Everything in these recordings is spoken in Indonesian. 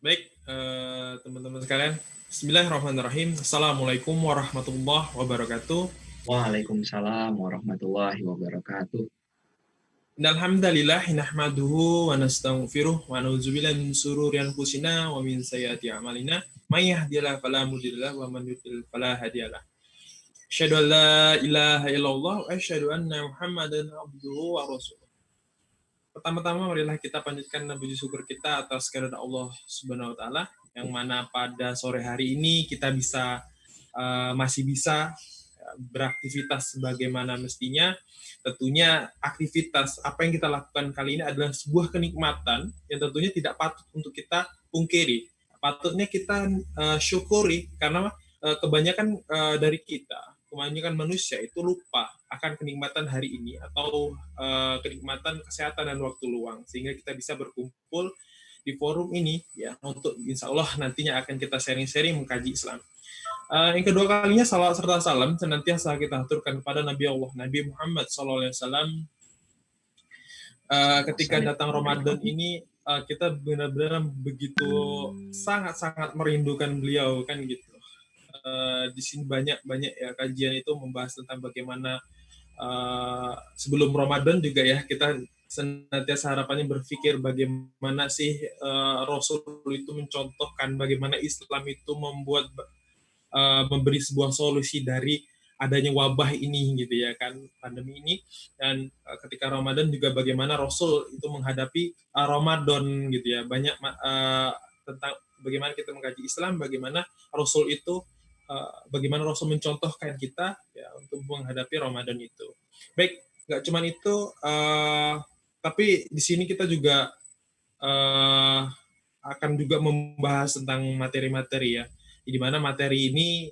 Baik, teman-teman sekalian. Bismillahirrahmanirrahim. Assalamualaikum warahmatullahi wabarakatuh. Waalaikumsalam warahmatullahi wabarakatuh. Innalhamdalillah nahmaduhu wa nastaghfiruh wa na'udzubillahi min shururi anfusina wa min sayyiati a'malina. May yahdihillahu fala mudhillalah wa man yudhlil fala hadiyalah. Asyhadu an la ilaha illallah wa asyhadu anna Muhammadan abduhu wa rasuluh. Pertama-tama marilah kita panjatkan puji syukur kita atas kehadirat Allah Subhanahu wa taala yang mana pada sore hari ini kita masih bisa beraktivitas sebagaimana mestinya. Tentunya aktivitas apa yang kita lakukan kali ini adalah sebuah kenikmatan yang tentunya tidak patut untuk kita pungkiri. Patutnya kita syukuri karena kebanyakan dari kita, kebanyakan manusia itu lupa akan kenikmatan hari ini atau kenikmatan kesehatan dan waktu luang, sehingga kita bisa berkumpul di forum ini ya untuk insya Allah nantinya akan kita sharing-sharing mengkaji Islam. Yang kedua kalinya salawat serta salam senantiasa kita aturkan kepada Nabi Allah Nabi Muhammad SAW. Ketika datang Ramadan ini kita benar-benar begitu sangat-sangat merindukan beliau kan gitu. Di sini banyak ya kajian itu membahas tentang bagaimana sebelum Ramadan juga ya kita senantiasa harapannya berpikir bagaimana sih Rasul itu mencontohkan bagaimana Islam itu memberi sebuah solusi dari adanya wabah ini gitu ya kan, pandemi ini. Dan ketika Ramadan juga bagaimana Rasul itu menghadapi Ramadan gitu ya, banyak tentang bagaimana kita mengkaji Islam, bagaimana Rasul itu bagaimana Rasul mencontohkan kita ya untuk menghadapi Ramadan itu. Baik, nggak cuma itu, tapi di sini kita juga akan juga membahas tentang materi-materi ya, di mana materi ini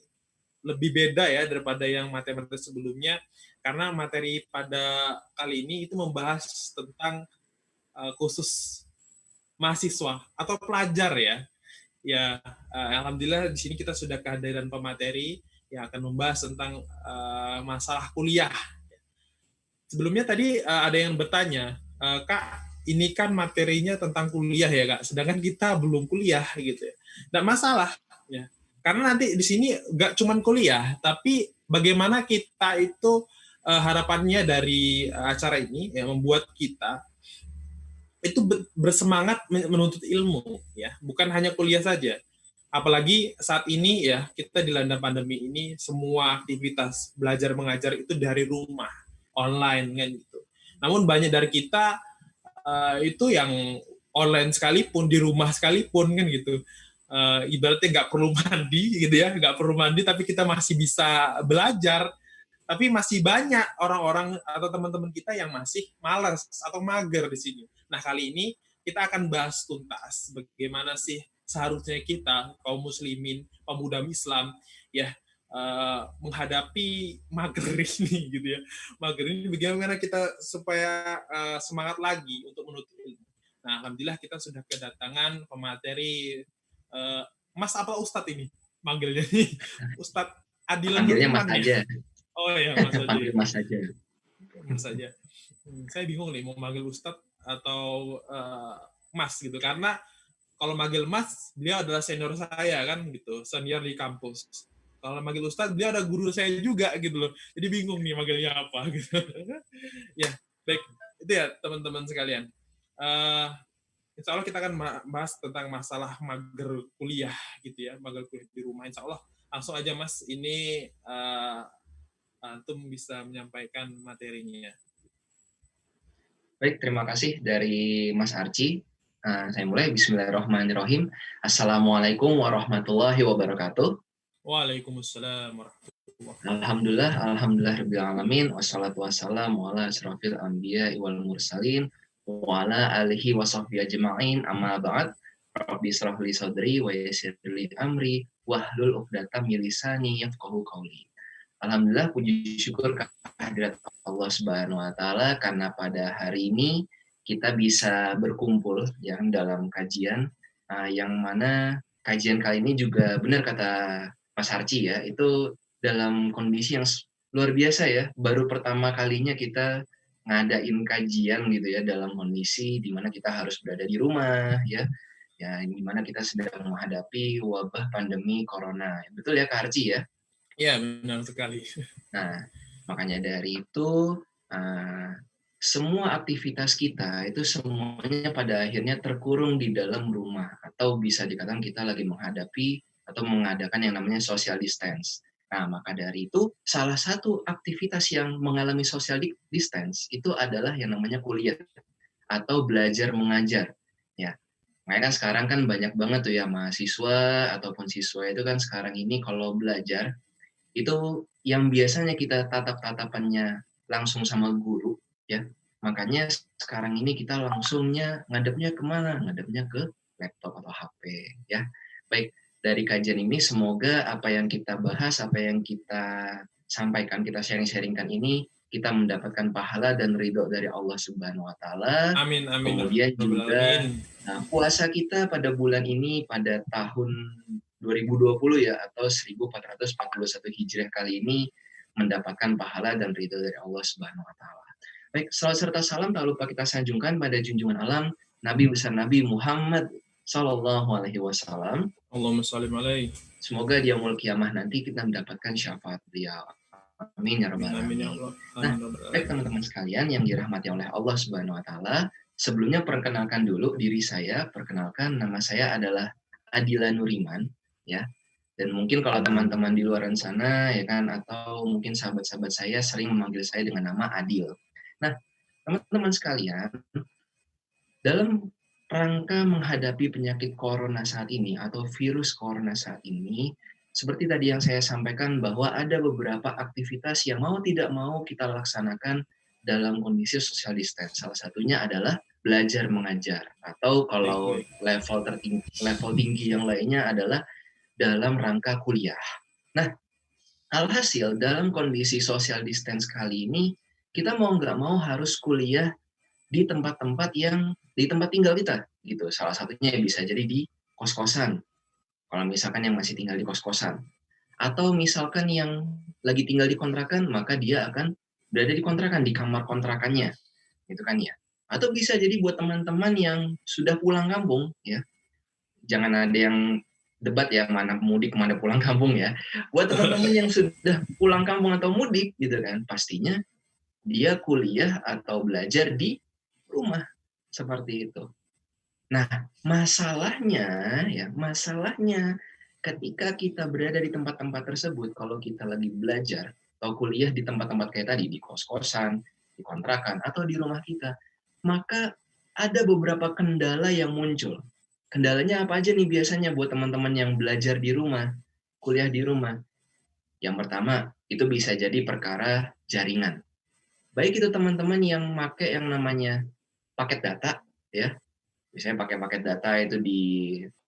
lebih beda ya daripada yang materi-materi sebelumnya, karena materi pada kali ini itu membahas tentang khusus mahasiswa atau pelajar ya. Ya, alhamdulillah di sini kita sudah kehadiran pemateri yang akan membahas tentang masalah kuliah. Sebelumnya tadi ada yang bertanya, Kak, ini kan materinya tentang kuliah ya Kak, sedangkan kita belum kuliah gitu ya. Nggak masalah ya, karena nanti di sini nggak cuma kuliah, tapi bagaimana kita itu harapannya dari acara ini yang membuat kita itu bersemangat menuntut ilmu ya, bukan hanya kuliah saja. Apalagi saat ini ya kita dilanda pandemi ini, semua aktivitas belajar mengajar itu dari rumah, online kan gitu. Namun banyak dari kita itu yang online sekalipun, di rumah sekalipun kan gitu. Ibaratnya nggak perlu mandi gitu ya, nggak perlu mandi tapi kita masih bisa belajar. Tapi masih banyak orang-orang atau teman-teman kita yang masih malas atau mager di sini. Nah, kali ini kita akan bahas tuntas bagaimana sih seharusnya kita kaum muslimin, pemuda Islam ya menghadapi mager ini gitu ya. Mager ini bagaimana kita supaya semangat lagi untuk menuntut ilmu. Nah, alhamdulillah kita sudah kedatangan pemateri Mas apa Ustadz ini manggilnya nih? Ustadz Adil Panggilnya Mas Nurman ya. aja. Oh ya, Mas aja. Panggil Mas aja. Mas aja. Saya bingung nih mau manggil Ustadz atau Mas gitu, karena kalau manggil Mas, beliau adalah senior saya kan gitu, senior di kampus. Kalau manggil Ustadz, beliau ada guru saya juga gitu loh. Jadi bingung nih manggilnya apa gitu. Ya, baik. Itu ya teman-teman sekalian. Insya Allah kita akan bahas tentang masalah mager kuliah gitu ya, mager kuliah di rumah. Insya Allah langsung aja Mas, ini Antum bisa menyampaikan materinya. Baik, terima kasih dari Mas Arci. Saya mulai. Bismillahirrahmanirrahim. Assalamualaikum warahmatullahi wabarakatuh. Waalaikumsalam warahmatullahi wabarakatuh. Alhamdulillah alamin. Wassalatu wassalamu ala asrofil anbiya wal mursalin wa ala alihi wa sahbihi ajma'in. Amma ba'd. Rabbi israh li sadri wa yassir li amri wahlul 'uqdatam min lisani yafqahu qawli. Alhamdulillah, puji syukur kehadirat Allah Subhanahu wa taala karena pada hari ini kita bisa berkumpul yang dalam kajian yang mana kajian kali ini juga benar kata Mas Harci ya, itu dalam kondisi yang luar biasa ya. Baru pertama kalinya kita ngadain kajian gitu ya dalam kondisi di mana kita harus berada di rumah ya. Ya, di mana kita sedang menghadapi wabah pandemi corona. Betul ya Kak Arji ya? Iya, benar sekali. Nah, makanya dari itu semua aktivitas kita itu semuanya pada akhirnya terkurung di dalam rumah, atau bisa dikatakan kita lagi menghadapi atau mengadakan yang namanya social distance. Nah, maka dari itu salah satu aktivitas yang mengalami social distance itu adalah yang namanya kuliah atau belajar mengajar. Ya, makanya kan sekarang kan banyak banget tuh ya mahasiswa ataupun siswa itu kan sekarang ini kalau belajar itu yang biasanya kita tatap-tatapannya langsung sama guru, ya. Makanya sekarang ini kita langsungnya ngadepnya kemana? Ngadepnya ke laptop atau HP, ya. Baik, dari kajian ini semoga apa yang kita bahas, apa yang kita sampaikan, kita sharing-sharingkan ini, kita mendapatkan pahala dan ridho dari Allah Subhanahu wa Ta'ala. Amin, amin, ya Kemudian rabbal alamin. juga puasa kita pada bulan ini, pada tahun 2020 ya, atau 1441 Hijriah kali ini, mendapatkan pahala dan ridho dari Allah Subhanahu wa Ta'ala. Baik, salawat serta salam tak lupa kita sanjungkan pada junjungan alam Nabi besar Nabi Muhammad Sallallahu Alaihi Wasallam. Allahumma sholli alaihi. Semoga di yaumul kiamah nanti kita mendapatkan syafaat beliau. Amin ya rabbal Amin, ya alamin. Allah. Nah, Amin, ya rabbal baik alamin. teman-teman sekalian yang dirahmati oleh Allah Subhanahu wa Ta'ala, sebelumnya perkenalkan dulu diri saya. Perkenalkan, nama saya adalah Adila Nuriman, ya. Dan mungkin kalau teman-teman di luar sana ya kan, atau mungkin sahabat-sahabat saya sering memanggil saya dengan nama Adil. Nah, teman-teman sekalian, dalam rangka menghadapi penyakit corona saat ini atau virus corona saat ini, seperti tadi yang saya sampaikan bahwa ada beberapa aktivitas yang mau tidak mau kita laksanakan dalam kondisi social distance. Salah satunya adalah belajar mengajar, atau kalau Baik. level tinggi yang lainnya adalah dalam rangka kuliah. Nah, alhasil dalam kondisi social distance kali ini, kita mau nggak mau harus kuliah di tempat-tempat yang di tempat tinggal kita, gitu. Salah satunya bisa jadi di kos-kosan, kalau misalkan yang masih tinggal di kos-kosan. Atau misalkan yang lagi tinggal di kontrakan, maka dia akan berada di kontrakan, di kamar kontrakannya, gitu kan ya. Atau bisa jadi buat teman-teman yang sudah pulang kampung, ya, jangan ada yang debat ya mana mudik mana pulang kampung ya. Buat teman-teman yang sudah pulang kampung atau mudik gitu kan, pastinya dia kuliah atau belajar di rumah seperti itu. Nah, masalahnya ketika kita berada di tempat-tempat tersebut, kalau kita lagi belajar atau kuliah di tempat-tempat kayak tadi, di kos-kosan, di kontrakan, atau di rumah kita, maka ada beberapa kendala yang muncul. Kendalanya apa aja nih biasanya buat teman-teman yang belajar di rumah, kuliah di rumah? Yang pertama, itu bisa jadi perkara jaringan. Baik itu teman-teman yang pakai yang namanya paket data, ya, misalnya pakai paket data itu di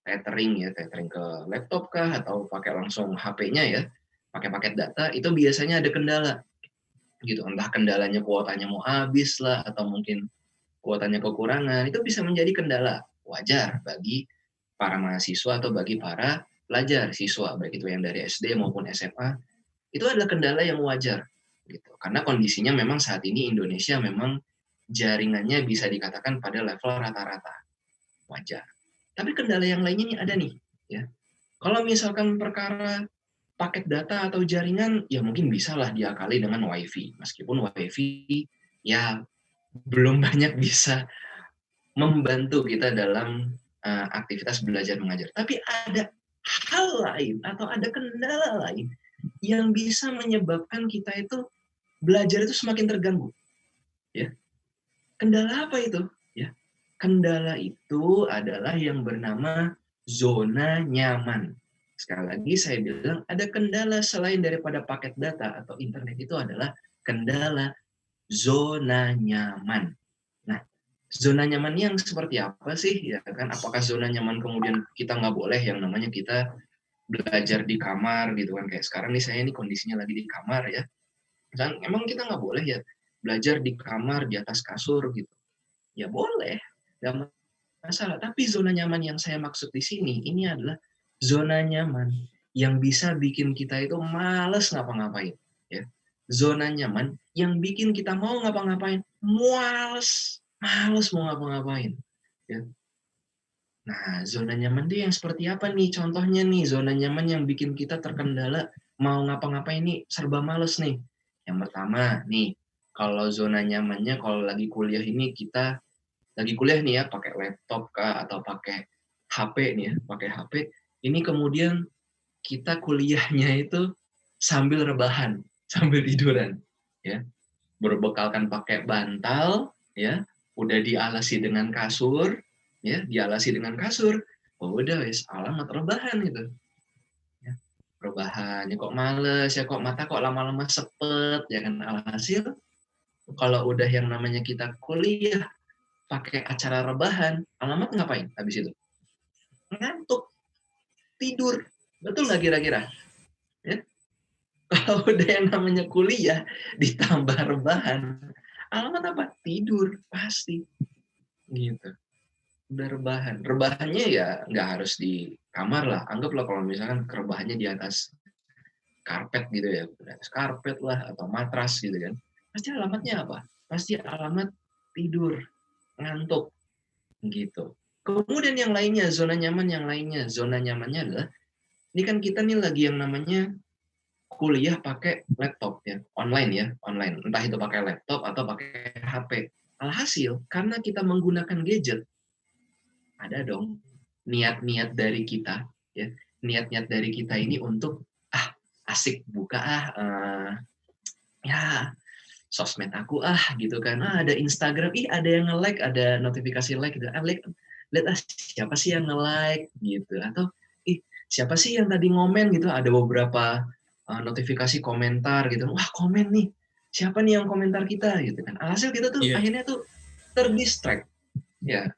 tethering ke laptop kah, atau pakai langsung HP-nya ya, pakai paket data, itu biasanya ada kendala gitu, entah kendalanya kuotanya mau habis lah, atau mungkin kuotanya kekurangan, itu bisa menjadi kendala wajar bagi para mahasiswa atau bagi para pelajar siswa, baik itu yang dari SD maupun SMA, itu adalah kendala yang wajar gitu, karena kondisinya memang saat ini Indonesia memang jaringannya bisa dikatakan pada level rata-rata, wajar. Tapi kendala yang lainnya nih ada nih, ya. Kalau misalkan perkara paket data atau jaringan, ya mungkin bisalah diakali dengan WiFi. Meskipun WiFi ya belum banyak bisa membantu kita dalam aktivitas belajar mengajar. Tapi ada hal lain atau ada kendala lain yang bisa menyebabkan kita itu belajar itu semakin terganggu. Ya. Kendala apa itu? Ya. Kendala itu adalah yang bernama zona nyaman. Sekali lagi saya bilang ada kendala selain daripada paket data atau internet, itu adalah kendala zona nyaman. Nah, zona nyaman yang seperti apa sih? Ya kan, apakah zona nyaman kemudian kita nggak boleh yang namanya kita belajar di kamar gitu kan? Kayak sekarang nih saya ini kondisinya lagi di kamar ya. Dan emang kita nggak boleh ya belajar di kamar di atas kasur gitu? Ya boleh, nggak masalah. Tapi zona nyaman yang saya maksud di sini, ini adalah zona nyaman yang bisa bikin kita itu males ngapa-ngapain. Ya. Zona nyaman yang bikin kita mau ngapa-ngapain, males mau ngapa-ngapain. Ya. Nah, zona nyaman itu yang seperti apa nih? Contohnya nih, zona nyaman yang bikin kita terkendala mau ngapa-ngapain nih serba males nih. Yang pertama nih, kalau zona nyamannya kalau lagi kuliah ini kita lagi kuliah nih ya pakai laptop kah atau pakai HP nih ya, pakai HP. Ini kemudian kita kuliahnya itu sambil rebahan, sambil tiduran, ya. Berbekalkan pakai bantal, ya, udah dialasi dengan kasur, ya, dialasi dengan kasur. Oh, udah wis alamat rebahan gitu. Ya. Rebahan, ya kok males, ya kok mata kok lama-lama sepet, ya kan alhasil kalau udah yang namanya kita kuliah pakai acara rebahan, alamat ngapain habis itu? Ngantuk, tidur. Betul nggak kira-kira? Ya? Kalau udah yang namanya kuliah ditambah rebahan, alamat apa? Tidur pasti gitu. Udah rebahan. Rebahannya ya nggak harus di kamar lah. Anggaplah kalau misalkan rebahannya di atas karpet gitu ya, di atas karpet lah atau matras gitu kan. Pasti alamatnya apa? Pasti alamat tidur, ngantuk gitu. Kemudian yang lainnya, zona nyaman yang lainnya. Zona nyamannya adalah ini kan kita nih lagi yang namanya kuliah pakai laptop ya, online ya, online. Entah itu pakai laptop atau pakai HP. Alhasil, karena kita menggunakan gadget, ada dong niat-niat dari kita, ya, niat-niat dari kita ini untuk asik buka ya sosmed aku gitu kan, ada Instagram, ada yang nge-like, ada notifikasi like gitu, lihat siapa sih yang nge-like gitu, atau siapa sih yang tadi ngomen gitu, ada beberapa notifikasi komentar gitu, wah komen nih, siapa nih yang komentar kita gitu kan, alhasil kita tuh Iya. akhirnya tuh terdistract, ya,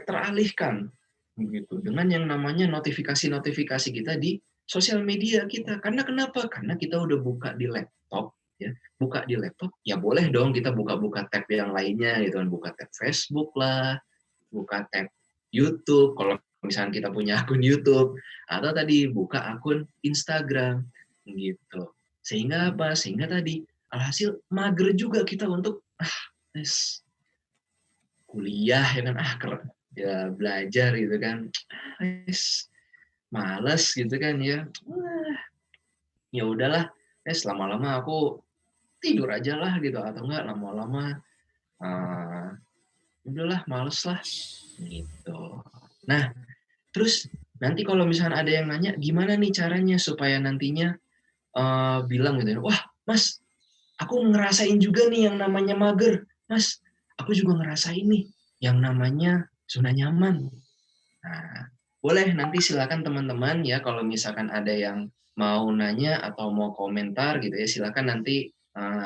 teralihkan begitu dengan yang namanya notifikasi-notifikasi kita di sosial media kita. Karena kenapa? Karena kita udah buka di laptop, ya. Buka di laptop, ya boleh dong kita buka-buka tab yang lainnya gitu kan, buka tab Facebook lah, buka tab YouTube kalau misalnya kita punya akun YouTube, atau tadi buka akun Instagram gitu. Sehingga apa? Sehingga tadi alhasil mager juga kita untuk kuliah ya kan ya belajar gitu kan males gitu kan ya ya udahlah lama-lama aku tidur aja lah gitu atau enggak lama-lama uh, udahlah males lah gitu. Nah terus nanti kalau misalnya ada yang nanya gimana nih caranya supaya nantinya bilang gitu, wah mas aku ngerasain juga nih yang namanya mager, mas aku juga ngerasain nih yang namanya zona nyaman. Nah, boleh nanti silakan teman-teman ya kalau misalkan ada yang mau nanya atau mau komentar gitu ya, silakan nanti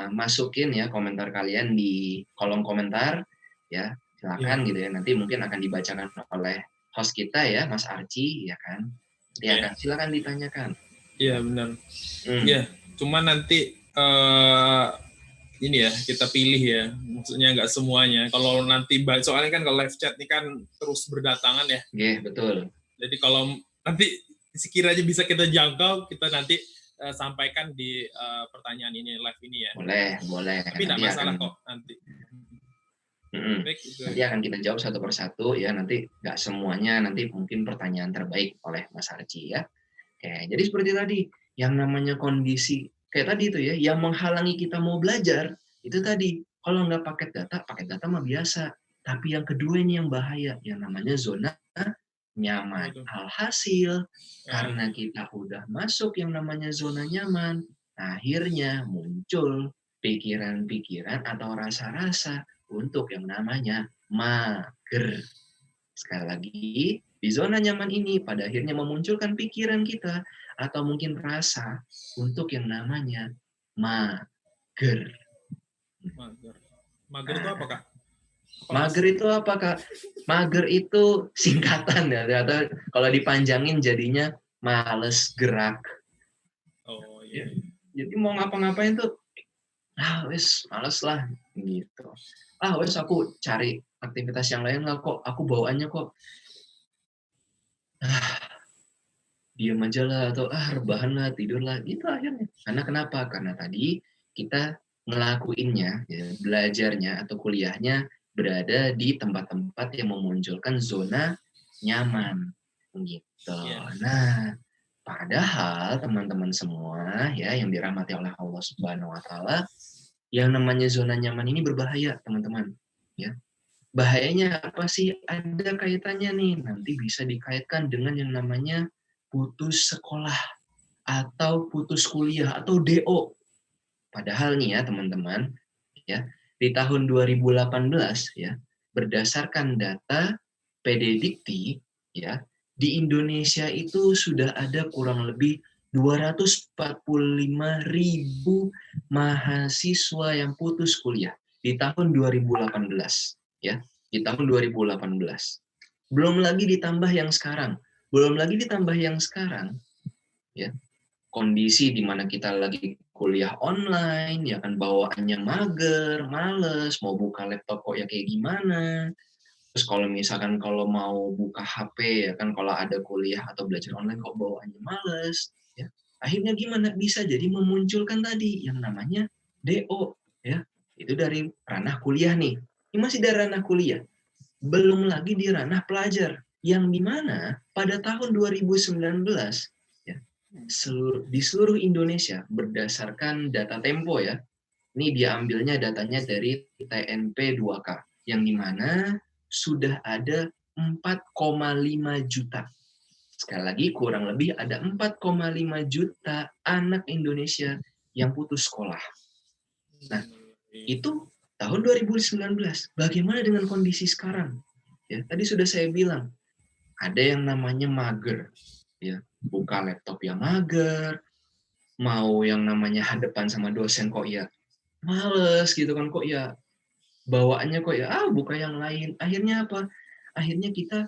masukin ya komentar kalian di kolom komentar ya, silakan Iya. gitu ya. Nanti mungkin akan dibacakan oleh host kita ya, Mas Archie ya kan. Nanti Iya. akan silakan ditanyakan. Iya, benar. Hmm. Iya, cuma nanti ini ya kita pilih ya, maksudnya nggak semuanya. Kalau nanti soalnya kan kalau live chat ini kan terus berdatangan ya. Iya, betul. Jadi kalau nanti sekiranya bisa kita jangkau, kita nanti sampaikan di pertanyaan ini live ini ya. Boleh. Tapi nggak masalah kok nanti. Baik, Nanti akan kita jawab satu persatu ya, nanti nggak semuanya, nanti mungkin pertanyaan terbaik oleh Mas Archie ya. Oke, jadi seperti tadi, yang namanya kondisi kayak tadi itu ya, yang menghalangi kita mau belajar itu tadi, kalau nggak pakai data mah biasa. Tapi yang kedua ini yang bahaya, yang namanya zona nyaman. Alhasil, karena kita udah masuk yang namanya zona nyaman, akhirnya muncul pikiran-pikiran atau rasa-rasa untuk yang namanya mager. Sekali lagi, di zona nyaman ini pada akhirnya memunculkan pikiran kita atau mungkin rasa untuk yang namanya mager. Mager itu apa, Kak? Mager itu apa, Kak? Mager itu singkatan ya, atau kalau dipanjangin jadinya males gerak. Oh iya. Jadi mau ngapa-ngapain tuh, wes males lah gitu. Wes aku cari aktivitas yang lain lah kok, aku bawaannya kok diam aja lah atau rebahan lah, tidur lah gitu akhirnya. Karena kenapa? Karena tadi kita ngelakuinnya, ya, belajarnya atau kuliahnya berada di tempat-tempat yang memunculkan zona nyaman gitu. Iya. Nah, padahal teman-teman semua ya yang dirahmati oleh Allah Subhanahu wa taala, yang namanya zona nyaman ini berbahaya, teman-teman. Ya. Bahayanya apa sih? Ada kaitannya nih, nanti bisa dikaitkan dengan yang namanya putus sekolah atau putus kuliah atau DO. Padahal nih ya, teman-teman, ya, di tahun 2018 ya, berdasarkan data PDDikti ya, di Indonesia itu sudah ada kurang lebih 245.000 mahasiswa yang putus kuliah di tahun 2018 ya, di tahun 2018. Belum lagi ditambah yang sekarang. Belum lagi ditambah yang sekarang ya, kondisi di mana kita lagi kuliah online, ya kan bawaannya mager, males, mau buka laptop kok ya kayak gimana. Terus kalau misalkan kalau mau buka HP, ya kan kalau ada kuliah atau belajar online kok bawaannya males. Ya. Akhirnya gimana? Bisa jadi memunculkan tadi yang namanya DO. Ya. Itu dari ranah kuliah nih. Ini masih dari ranah kuliah. Belum lagi di ranah pelajar. Yang dimana pada tahun 2019, di seluruh Indonesia berdasarkan data Tempo ya. Ini dia ambilnya datanya dari TNP 2K yang dimana sudah ada 4,5 juta. Sekali lagi kurang lebih ada 4,5 juta anak Indonesia yang putus sekolah. Nah, itu tahun 2019. Bagaimana dengan kondisi sekarang? Ya, tadi sudah saya bilang, ada yang namanya mager. Ya, buka laptop yang mager, mau yang namanya hadapan sama dosen kok ya males gitu kan, kok ya bawaannya kok ya buka yang lain. Akhirnya apa? Akhirnya kita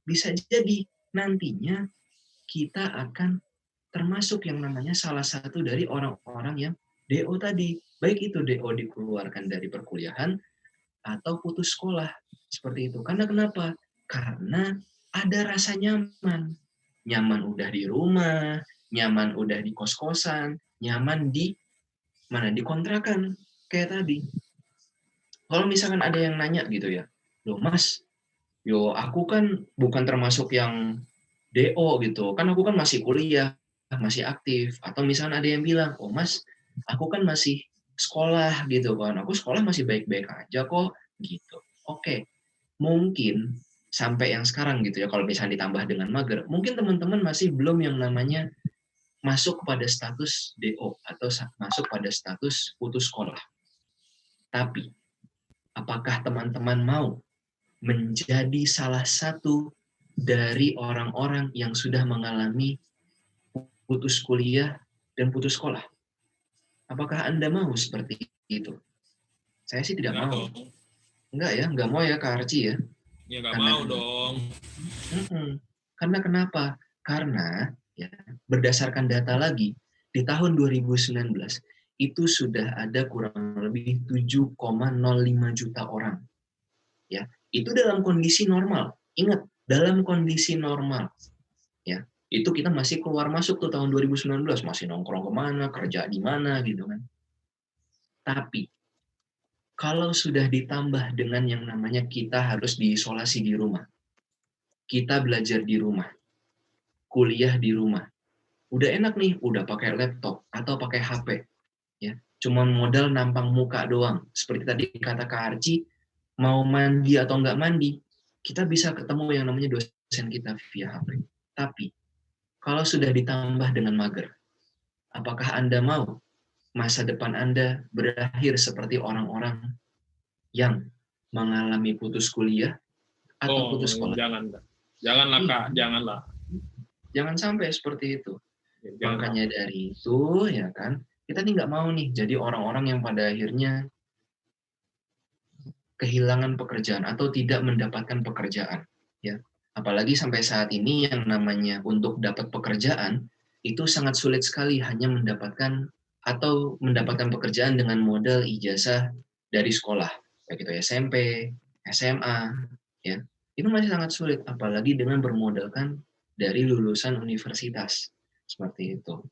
bisa jadi nantinya kita akan termasuk yang namanya salah satu dari orang-orang yang DO tadi. Baik itu DO dikeluarkan dari perkuliahan atau putus sekolah. Seperti itu. Karena kenapa? Karena ada rasa nyaman. Nyaman udah di rumah, nyaman udah di kos-kosan, nyaman di mana? Di kontrakan. Kayak tadi. Kalau misalkan ada yang nanya gitu ya, loh Mas, aku kan bukan termasuk yang DO gitu, kan aku kan masih kuliah, masih aktif. Atau misalkan ada yang bilang, oh Mas, aku kan masih sekolah gitu kan, aku sekolah masih baik-baik aja kok, gitu. Oke, mungkin sampai yang sekarang gitu ya, kalau misalnya ditambah dengan mager, mungkin teman-teman masih belum yang namanya masuk pada status DO atau masuk pada status putus sekolah. Tapi, apakah teman-teman mau menjadi salah satu dari orang-orang yang sudah mengalami putus kuliah dan putus sekolah? Apakah Anda mau seperti itu? Saya sih tidak Enggak mau. dong. Enggak ya, enggak mau ya Kak Arci ya. Ya nggak Karena mau dong. Karena kenapa? Karena ya, berdasarkan data lagi, di tahun 2019 itu sudah ada kurang lebih 7,05 juta orang. Ya, itu dalam kondisi normal. Ingat, dalam kondisi normal. Ya, itu kita masih keluar masuk tuh tahun 2019, masih nongkrong kemana, kerja di mana gitu kan. Tapi kalau sudah ditambah dengan yang namanya kita harus diisolasi di rumah, kita belajar di rumah, kuliah di rumah, udah enak nih, udah pakai laptop atau pakai HP, ya, cuman modal nampang muka doang. Seperti tadi kata Kak Arci, mau mandi atau nggak mandi, kita bisa ketemu yang namanya dosen kita via HP. Tapi kalau sudah ditambah dengan mager, apakah Anda mau masa depan Anda berakhir seperti orang-orang yang mengalami putus kuliah atau Oh, putus sekolah? jangan. Janganlah, Kak. Janganlah. Jangan sampai seperti itu. Jangan. Makanya dari itu, ya kan, kita nih nggak mau nih jadi orang-orang yang pada akhirnya kehilangan pekerjaan atau tidak mendapatkan pekerjaan. Ya, apalagi sampai saat ini yang namanya untuk dapat pekerjaan itu sangat sulit sekali, hanya mendapatkan atau mendapatkan pekerjaan dengan modal ijazah dari sekolah, baik itu SMP, SMA, ya, itu masih sangat sulit, apalagi dengan bermodalkan dari lulusan universitas seperti itu.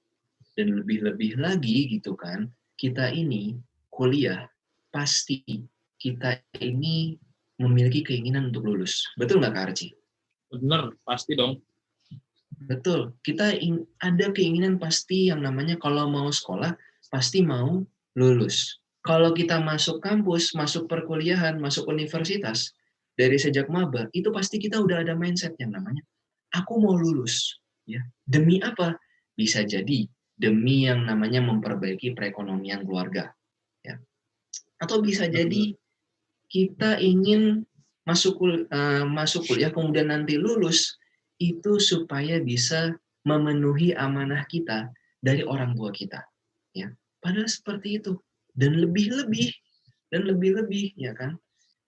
Dan lebih-lebih lagi gitu kan, kita ini kuliah pasti kita ini memiliki keinginan untuk lulus. Betul nggak Kak Arci? Bener, pasti dong. Betul, kita ada keinginan pasti yang namanya kalau mau sekolah, pasti mau lulus. Kalau kita masuk kampus, masuk perkuliahan, masuk universitas, dari sejak maba, itu pasti kita udah ada mindset yang namanya, aku mau lulus. Ya. Demi apa? Bisa jadi demi yang namanya memperbaiki perekonomian keluarga. Ya. Atau bisa Bener-bener. jadi kita ingin masuk kuliah kemudian nanti lulus itu supaya bisa memenuhi amanah kita dari orang tua kita, ya. Padahal seperti itu, dan lebih-lebih ya kan,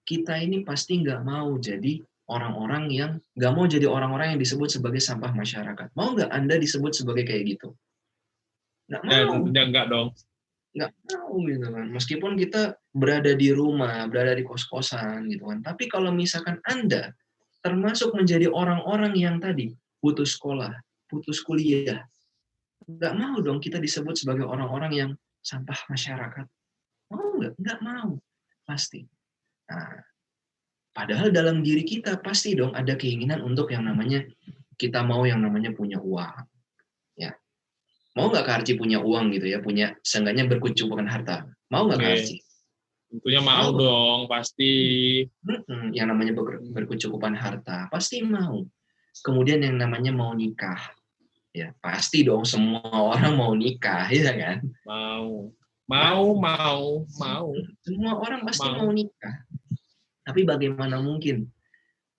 kita ini pasti nggak mau jadi orang-orang yang nggak mau jadi orang-orang yang disebut sebagai sampah masyarakat. Mau nggak Anda disebut sebagai kayak gitu? Nggak Ya mau. tentunya enggak dong. Nggak tahu gitu kan. Meskipun kita berada di rumah, berada di kos-kosan gitu kan. Tapi kalau misalkan Anda termasuk menjadi orang-orang yang tadi putus sekolah, putus kuliah, nggak mau dong kita disebut sebagai orang-orang yang sampah masyarakat. Mau nggak? Nggak mau. Pasti. Nah, padahal dalam diri kita pasti dong ada keinginan untuk yang namanya kita mau yang namanya punya uang. Ya. Mau nggak Kak Arci punya uang gitu ya, punya seenggaknya berkecukupan harta. Mau nggak Kak Oke. Arci? Tentunya mau Mau. dong, pasti. Yang namanya berkecukupan harta pasti mau. Kemudian yang namanya mau nikah, ya pasti dong semua orang mau nikah, ya kan? Mau. Pak, Mau. semua orang pasti mau Mau. nikah. Tapi bagaimana mungkin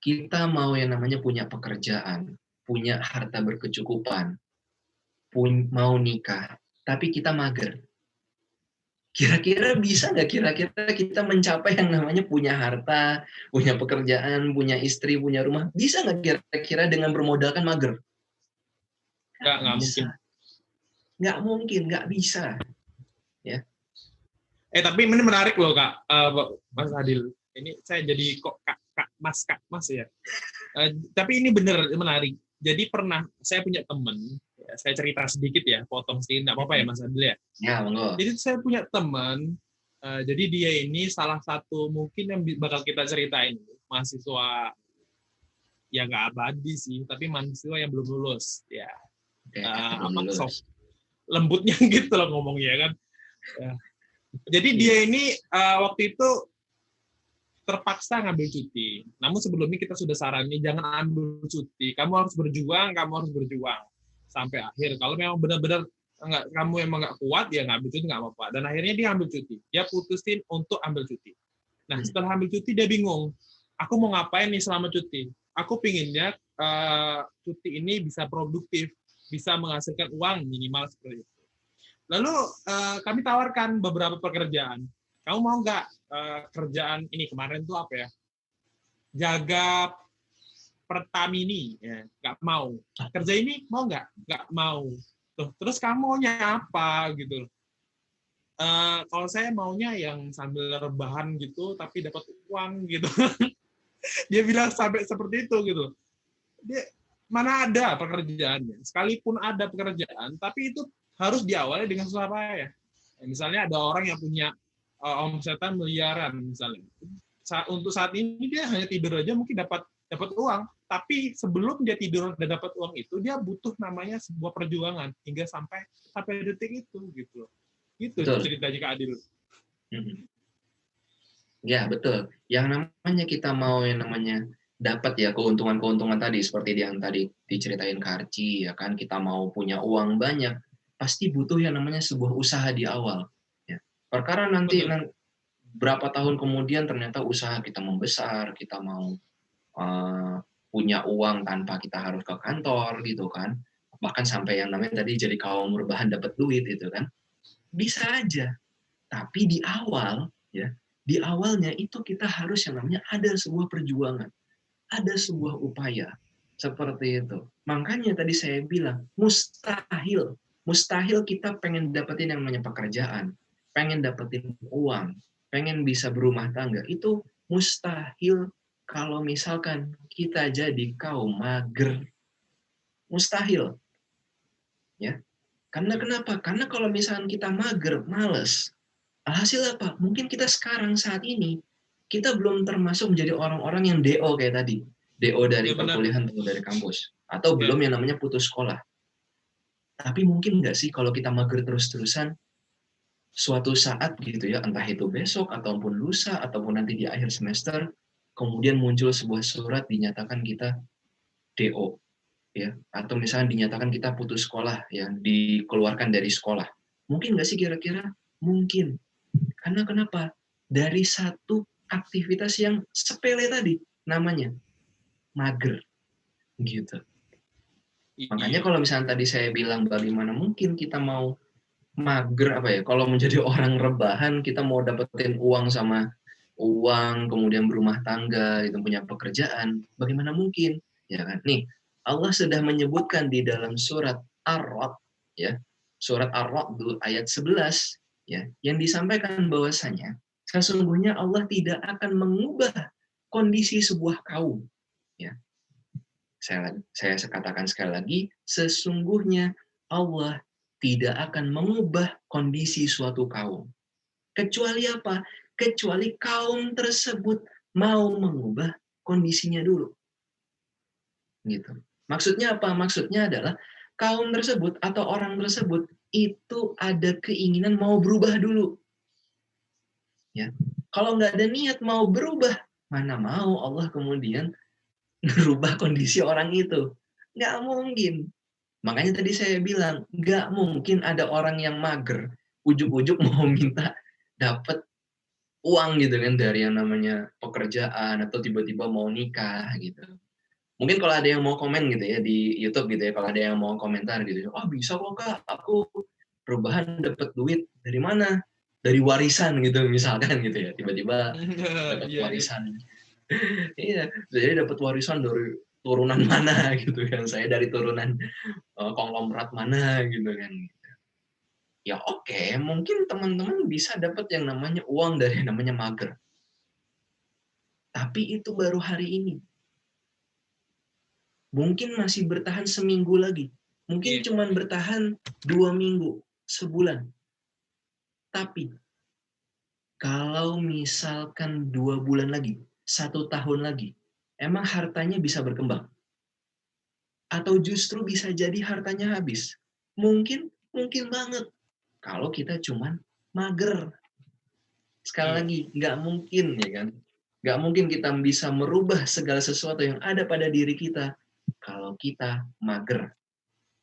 kita mau yang namanya punya pekerjaan, punya harta berkecukupan, mau nikah, tapi kita mager. Kira-kira bisa nggak kira-kira kita mencapai yang namanya punya harta, punya pekerjaan, punya istri, punya rumah? Bisa nggak kira-kira dengan bermodalkan mager? Nggak Nggak bisa. mungkin. Nggak mungkin, nggak bisa. Ya. Tapi ini menarik loh Kak, Mas Adil. Ini saya jadi kok Kak Mas ya. Tapi ini benar menarik. Jadi pernah saya punya teman, ya, saya cerita sedikit ya, potong sedikit, nggak apa-apa ya Mas Adil ya. Ya, monggo. Jadi saya punya teman, jadi dia ini salah satu mungkin yang bakal kita ceritain, mahasiswa ya nggak abadi sih, tapi mahasiswa yang belum lulus, ya Oke, belum apa lulus. soft lembutnya gitu loh ngomongnya kan. Ya. Jadi dia ini waktu itu terpaksa ngambil cuti. Namun sebelumnya kita sudah sarani jangan ambil cuti. Kamu harus berjuang sampai akhir. Kalau memang benar-benar kamu emang nggak kuat ya ngambil cuti nggak apa-apa. Dan akhirnya dia ambil cuti. Dia putusin untuk ambil cuti. Nah setelah ambil cuti dia bingung. Aku mau ngapain nih selama cuti? Aku pinginnya cuti ini bisa produktif, bisa menghasilkan uang minimal seperti itu. Lalu kami tawarkan beberapa pekerjaan. Kamu mau nggak kerjaan ini kemarin tuh apa ya? Jaga Pertamini, ya, nggak mau. Kerja ini mau nggak mau. Tuh, terus kamu maunya apa gitu? Kalau saya maunya yang sambil rebahan gitu, tapi dapat uang gitu. Dia bilang sampai seperti itu gitu. Dia mana ada pekerjaannya? Sekalipun ada pekerjaan, tapi itu harus diawali dengan susah payah. Misalnya ada orang yang punya omsetan miliaran misalnya. Untuk saat ini dia hanya tidur aja mungkin dapat uang, tapi sebelum dia tidur dan dapat uang itu dia butuh namanya sebuah perjuangan hingga sampai detik itu gitu. Itu Betul. ceritanya Kak Adil. Ya, betul. Yang namanya kita mau yang namanya dapat ya keuntungan-keuntungan tadi seperti yang tadi diceritain Karci ya kan, kita mau punya uang banyak, pasti butuh yang namanya sebuah usaha di awal. Ya. Perkara nanti berapa tahun kemudian ternyata usaha kita membesar, kita mau punya uang tanpa kita harus ke kantor gitu kan, bahkan sampai yang namanya tadi jadi kaum rebahan dapat duit itu kan, bisa aja. Tapi di awal ya, di awalnya itu kita harus yang namanya ada sebuah perjuangan, ada sebuah upaya seperti itu. Makanya tadi saya bilang mustahil kita pengen dapetin yang namanya pekerjaan, pengen dapetin uang, pengen bisa berumah tangga, itu mustahil kalau misalkan kita jadi kaum mager. Mustahil. Ya. Karena kenapa? Karena kalau misalkan kita mager, males, hasil apa? Mungkin kita sekarang saat ini kita belum termasuk menjadi orang-orang yang DO kayak tadi. DO dari Ya, benar. perkuliahan atau dari kampus. Atau Ya. belum yang namanya putus sekolah. Tapi mungkin nggak sih kalau kita mager terus-terusan, suatu saat gitu ya, entah itu besok, ataupun lusa, ataupun nanti di akhir semester, kemudian muncul sebuah surat dinyatakan kita DO. Ya, atau misalnya dinyatakan kita putus sekolah, ya, dikeluarkan dari sekolah. Mungkin nggak sih kira-kira? Mungkin. Karena kenapa? Dari satu aktivitas yang sepele tadi, namanya mager, gitu. Makanya Iya. kalau misalnya tadi saya bilang bagaimana mungkin kita mau mager apa ya? Kalau menjadi orang rebahan, kita mau dapetin uang sama uang, kemudian berumah tangga, itu punya pekerjaan, bagaimana mungkin? Ya kan? Nih, Allah sudah menyebutkan di dalam surat Ar-Ra'd, ya, surat Ar-Ra'd ayat 11, ya, yang disampaikan bahwasanya sesungguhnya Allah tidak akan mengubah kondisi sebuah kaum. Ya, saya katakan sekali lagi, sesungguhnya Allah tidak akan mengubah kondisi suatu kaum. Kecuali apa? Kecuali kaum tersebut mau mengubah kondisinya dulu. Gitu. Maksudnya apa? Maksudnya adalah kaum tersebut atau orang tersebut itu ada keinginan mau berubah dulu. Ya. Kalau nggak ada niat mau berubah, mana mau Allah kemudian merubah kondisi orang itu. Nggak mungkin. Makanya tadi saya bilang, nggak mungkin ada orang yang mager, ujuk-ujuk mau minta dapat uang gitu kan dari yang namanya pekerjaan atau tiba-tiba mau nikah gitu. Mungkin kalau ada yang mau komen gitu ya di YouTube gitu ya, kalau ada yang mau komentar gitu, oh bisa kok Kak, aku perubahan dapat duit dari mana? Dari warisan gitu misalkan gitu ya, tiba-tiba dapat Iya, iya. warisan. Iya, jadi dapat warisan dari turunan mana gitu kan, saya dari turunan konglomerat mana gitu kan. Ya oke, mungkin teman-teman bisa dapat yang namanya uang dari yang namanya mager. Tapi itu baru hari ini. Mungkin masih bertahan seminggu lagi. Mungkin Iya. cuma bertahan 2 minggu, sebulan. Tapi kalau misalkan 2 bulan lagi, 1 tahun lagi, emang hartanya bisa berkembang? Atau justru bisa jadi hartanya habis? Mungkin, mungkin banget. Kalau kita cuma mager. Sekali Iya. lagi, nggak mungkin ya kan? Nggak mungkin kita bisa merubah segala sesuatu yang ada pada diri kita kalau kita mager.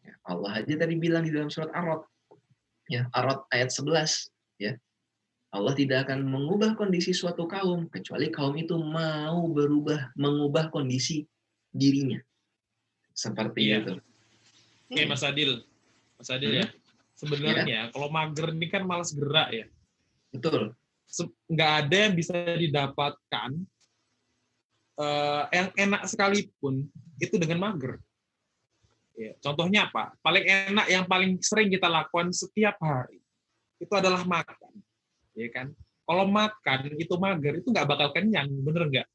Ya, Allah aja tadi bilang di dalam surat Ar-Ra'd, ya, Ar-Ra'd ayat 11, ya. Allah tidak akan mengubah kondisi suatu kaum kecuali kaum itu mau berubah, mengubah kondisi dirinya. Seperti Iya. itu. Oke, Iya. Mas Adil. Mas Adil Hmm? ya. Ya, Sebenarnya kalau mager ini kan malas gerak ya. betul. Nggak ada yang bisa didapatkan yang enak sekalipun itu dengan mager. Ya, contohnya apa? Paling enak yang paling sering kita lakukan setiap hari itu adalah makan, ya kan? Kalau makan itu mager itu nggak bakal kenyang, bener nggak?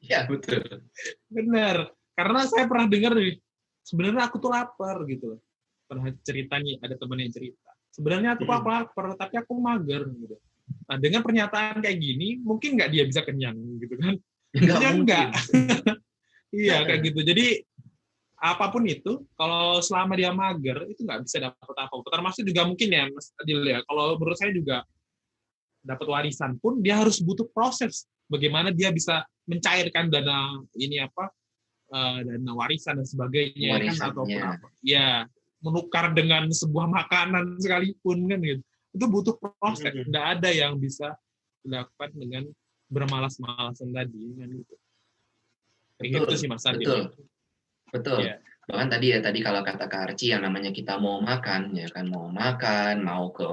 Ya, betul. Bener, karena saya pernah dengar nih, sebenarnya aku tuh lapar gitu. Pernah ceritanya ada teman yang cerita. Sebenarnya aku Hmm. lapar, tapi aku mager gitu. Nah, dengan pernyataan kayak gini, mungkin nggak dia bisa kenyang gitu kan? Nggak Tentunya enggak. mungkin. Iya, kayak gitu. Jadi apapun itu, kalau selama dia mager, itu nggak bisa dapat apa-apa. Termasuk juga mungkin ya, Mas Adil ya, kalau menurut saya juga dapat warisan pun dia harus butuh proses. Bagaimana dia bisa mencairkan dana ini apa, dana warisan dan sebagainya kan ataupun Warisannya. apa. Ya, menukar dengan sebuah makanan sekalipun kan gitu. Itu butuh proses. Hmm. Nggak ada yang bisa dilakukan dengan bermalas-malasan tadi kan gitu. Kayak gitu Betul, sih Mas Adil betul. ya. Betul. Ya. Bahkan tadi kalau kata Kak Arci yang namanya kita mau makan, ya kan mau makan, mau ke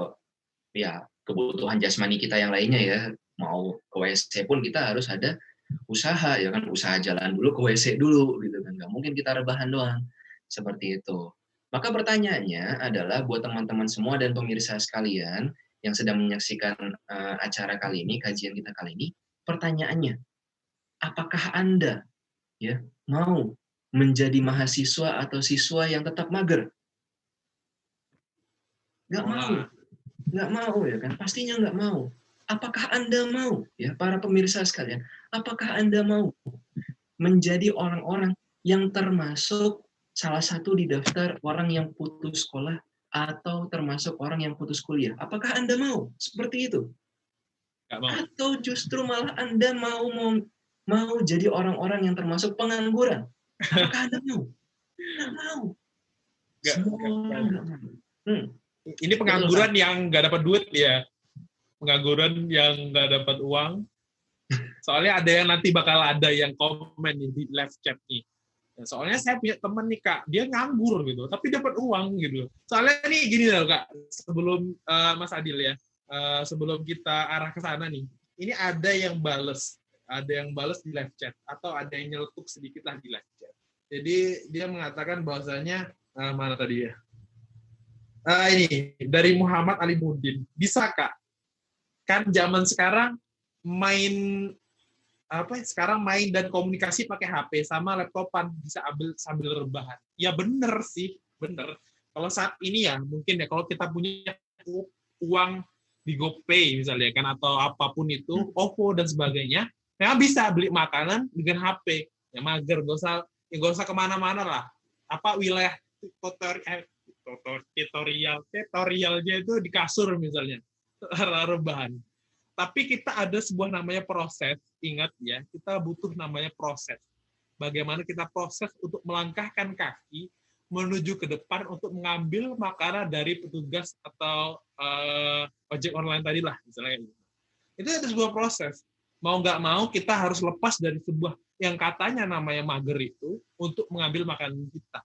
ya kebutuhan jasmani kita yang lainnya ya, mau ke WC pun kita harus ada usaha ya kan, usaha jalan dulu ke WC dulu gitu kan. Nggak mungkin kita rebahan doang. Seperti itu. Maka pertanyaannya adalah buat teman-teman semua dan pemirsa sekalian yang sedang menyaksikan acara kali ini, kajian kita kali ini, pertanyaannya, apakah Anda ya mau menjadi mahasiswa atau siswa yang tetap mager? Nggak Mau mau, lah. nggak mau ya kan? Pastinya nggak mau. Apakah Anda mau ya para pemirsa sekalian? Apakah Anda mau menjadi orang-orang yang termasuk salah satu di daftar orang yang putus sekolah atau termasuk orang yang putus kuliah? Apakah Anda mau seperti itu? Nggak mau. Atau justru malah Anda mau jadi orang-orang yang termasuk pengangguran? Apakah Anda mau? Nggak mau. Semua Nggak orang mau. nggak mau. Hmm, Ini betul pengangguran kan? yang nggak dapat duit ya. Pengangguran yang nggak dapat uang. Soalnya ada yang nanti bakal ada yang komen nih di live chat nih. Ya, soalnya saya punya teman nih Kak, dia nganggur gitu, tapi dapat uang gitu. Soalnya nih gini loh Kak, sebelum Mas Adil ya, sebelum kita arah ke sana nih, ini ada yang bales di live chat atau ada yang nyeletuk sedikit lah di live chat. Jadi dia mengatakan bahwasanya mana tadi ya? Ini dari Muhammad Ali Mudin. Bisa Kak? Kan zaman sekarang main sekarang main dan komunikasi pakai HP sama laptopan bisa sambil rebahan. Ya bener sih, bener. Kalau saat ini ya mungkin ya kalau kita punya uang di GoPay misalnya kan atau apapun itu, OVO dan sebagainya, memang bisa beli makanan dengan HP. Ya mager, gak usah kemana-mana lah. Apa wilayah tutorialnya itu di kasur misalnya, rebahan. Tapi kita ada sebuah namanya proses, ingat ya, kita butuh namanya proses. Bagaimana kita proses untuk melangkahkan kaki menuju ke depan untuk mengambil makanan dari petugas atau ojek online tadi lah, misalnya. Itu ada sebuah proses. Mau nggak mau kita harus lepas dari sebuah yang katanya namanya mager itu untuk mengambil makanan kita.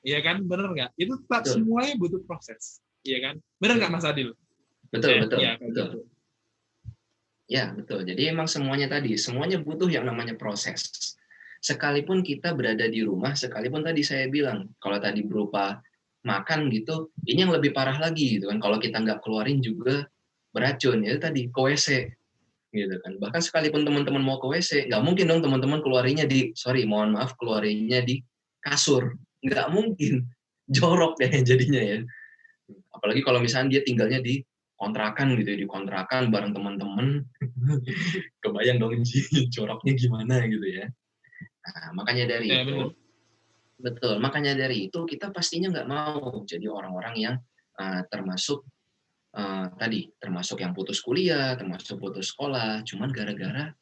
Iya kan? Bener nggak? Itu tetap Betul. semuanya butuh proses. Iya kan? Bener nggak Mas Adil? Betul, betul, Iya, kayak betul. gitu. Ya, betul. Jadi emang semuanya butuh yang namanya proses. Sekalipun kita berada di rumah, sekalipun tadi saya bilang, kalau tadi berupa makan gitu, ini yang lebih parah lagi gitu kan. Kalau kita nggak keluarin juga beracun, ya tadi ke WC gitu kan. Bahkan sekalipun teman-teman mau ke WC, nggak mungkin dong teman-teman keluarinya mohon maaf, keluarinya di kasur. Nggak mungkin. Jorok ya jadinya ya. Apalagi kalau misalnya dia tinggalnya di kontrakan gitu ya, di kontrakan bareng teman-teman. Kebayang dong joroknya gimana gitu ya. Nah, makanya dari Ya, itu, bener. betul, makanya dari itu kita pastinya nggak mau jadi orang-orang yang termasuk termasuk yang putus kuliah, termasuk putus sekolah, cuman gara-gara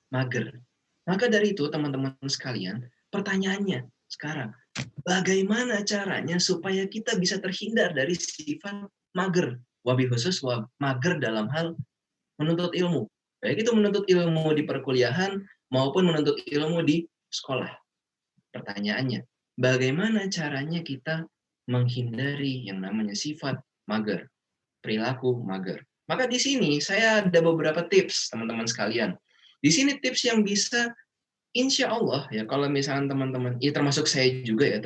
mager. Maka dari itu teman-teman sekalian, pertanyaannya sekarang, bagaimana caranya supaya kita bisa terhindar dari sifat mager? Wabil khusus mager dalam hal menuntut ilmu. Baik itu menuntut ilmu di perkuliahan maupun menuntut ilmu di sekolah. Pertanyaannya, bagaimana caranya kita menghindari yang namanya sifat mager, perilaku mager? Maka di sini saya ada beberapa tips, teman-teman sekalian. Di sini tips yang bisa, insya Allah ya, kalau misalnya teman-teman, ya termasuk saya juga ya,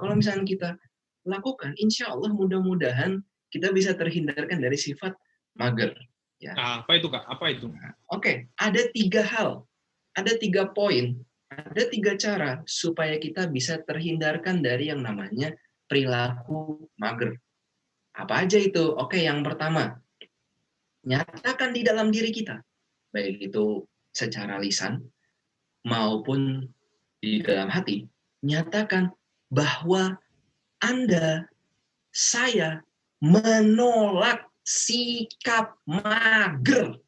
kalau misalnya kita lakukan, insya Allah mudah-mudahan kita bisa terhindarkan dari sifat mager. Ya. Nah, apa itu Kak? Apa itu? Oke, ada 3 hal, ada 3 poin, ada 3 cara supaya kita bisa terhindarkan dari yang namanya perilaku mager. Apa aja itu? Oke, yang pertama, nyatakan di dalam diri kita, baik itu secara lisan maupun di dalam hati, nyatakan bahwa Anda, saya menolak sikap mager.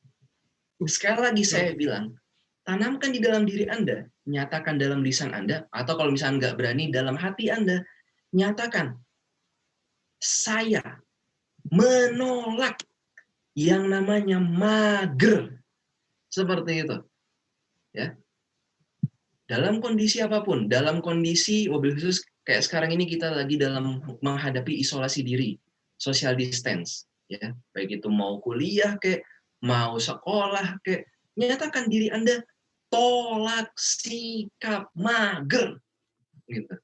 Sekali lagi saya bilang, tanamkan di dalam diri Anda, nyatakan dalam lisan Anda, atau kalau misalnya nggak berani, dalam hati Anda, nyatakan, saya menolak yang namanya mager. Seperti itu. Ya. Dalam kondisi apapun, dalam kondisi mobil khusus, kayak sekarang ini kita lagi dalam menghadapi isolasi diri, social distance. Ya. Baik itu mau kuliah, kayak mau sekolah, kayak nyatakan diri Anda tolak sikap mager gitu.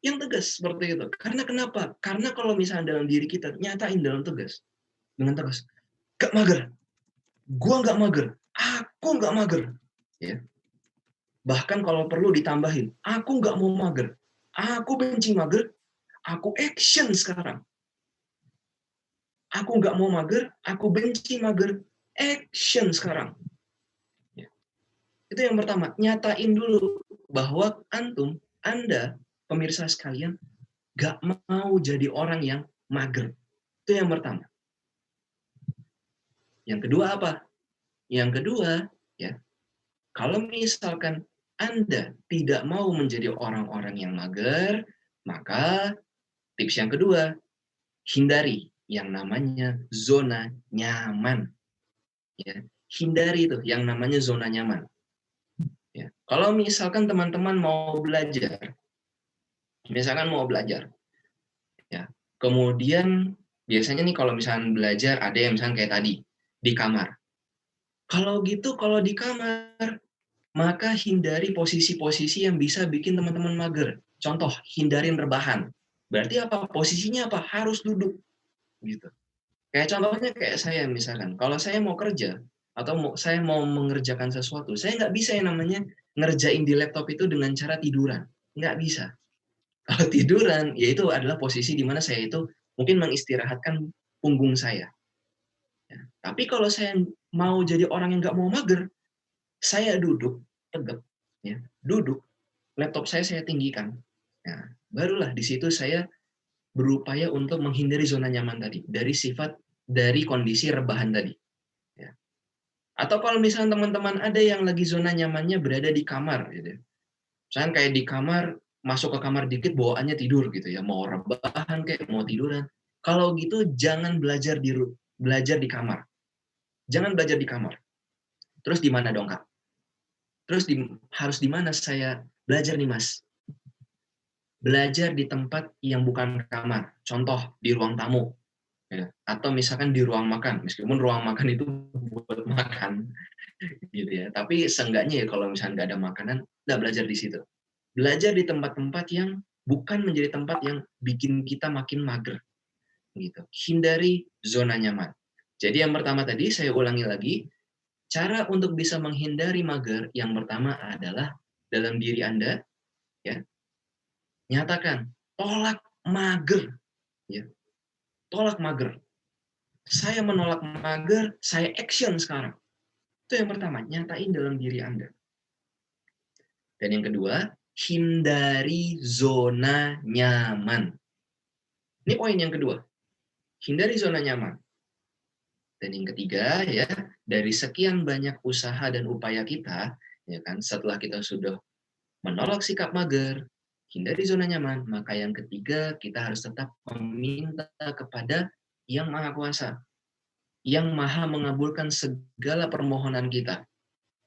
Yang tegas seperti itu. Karena kenapa? Karena kalau misalnya dalam diri kita nyatain dalam tegas dengan tegas, gak mager, gua gak mager, aku gak mager, ya. Bahkan kalau perlu ditambahin, aku gak mau mager, aku benci mager, aku action sekarang. Aku gak mau mager, aku benci mager, action sekarang. Itu yang pertama, nyatain dulu bahwa Anda, pemirsa sekalian, gak mau jadi orang yang mager. Itu yang pertama. Yang kedua apa? Yang kedua, ya, kalau misalkan Anda tidak mau menjadi orang-orang yang mager, maka tips yang kedua, hindari yang namanya zona nyaman. Ya, hindari itu yang namanya zona nyaman. Ya. Kalau misalkan teman-teman mau belajar, ya, kemudian biasanya nih kalau misalkan belajar ada yang misalkan kayak tadi di kamar. Kalau gitu, kalau di kamar, maka hindari posisi-posisi yang bisa bikin teman-teman mager. Contoh, hindarin rebahan. Berarti apa? Posisinya apa? Harus duduk. Gitu. Kayak contohnya kayak saya misalkan, kalau saya mau kerja atau saya mau mengerjakan sesuatu, saya nggak bisa yang namanya ngerjain di laptop itu dengan cara tiduran. Nggak bisa. Kalau tiduran, ya itu adalah posisi di mana saya itu mungkin mengistirahatkan punggung saya. Ya. Tapi kalau saya mau jadi orang yang nggak mau mager, saya duduk, tegap, ya, duduk, laptop saya tinggikan. Nah, barulah di situ saya berupaya untuk menghindari zona nyaman tadi, dari kondisi rebahan tadi. Ya. Atau kalau misalnya teman-teman ada yang lagi zona nyamannya berada di kamar, gitu. Misalnya kayak di kamar, masuk ke kamar dikit bawaannya tidur gitu ya, mau rebahan kayak mau tiduran. Kalau gitu jangan belajar di kamar. Jangan belajar di kamar. Terus di mana dong, Kak? Terus harus di mana saya belajar nih, Mas? Belajar di tempat yang bukan kamar. Contoh, di ruang tamu. Ya. Atau misalkan di ruang makan. Meskipun ruang makan itu buat makan. Gitu ya. Tapi seenggaknya ya kalau misalnya nggak ada makanan, nggak belajar di situ. Belajar di tempat-tempat yang bukan menjadi tempat yang bikin kita makin mager. Gitu. Hindari zona nyaman. Jadi yang pertama tadi, saya ulangi lagi, cara untuk bisa menghindari mager, yang pertama adalah dalam diri Anda, ya, nyatakan, tolak mager. Ya, tolak mager. Saya menolak mager, saya action sekarang. Itu yang pertama, nyatain dalam diri Anda. Dan yang kedua, hindari zona nyaman. Ini poin yang kedua. Hindari zona nyaman. Dan yang ketiga, ya, dari sekian banyak usaha dan upaya kita, ya kan, setelah kita sudah menolak sikap mager, hindari zona nyaman, maka yang ketiga kita harus tetap meminta kepada Yang Maha Kuasa, yang Maha mengabulkan segala permohonan kita.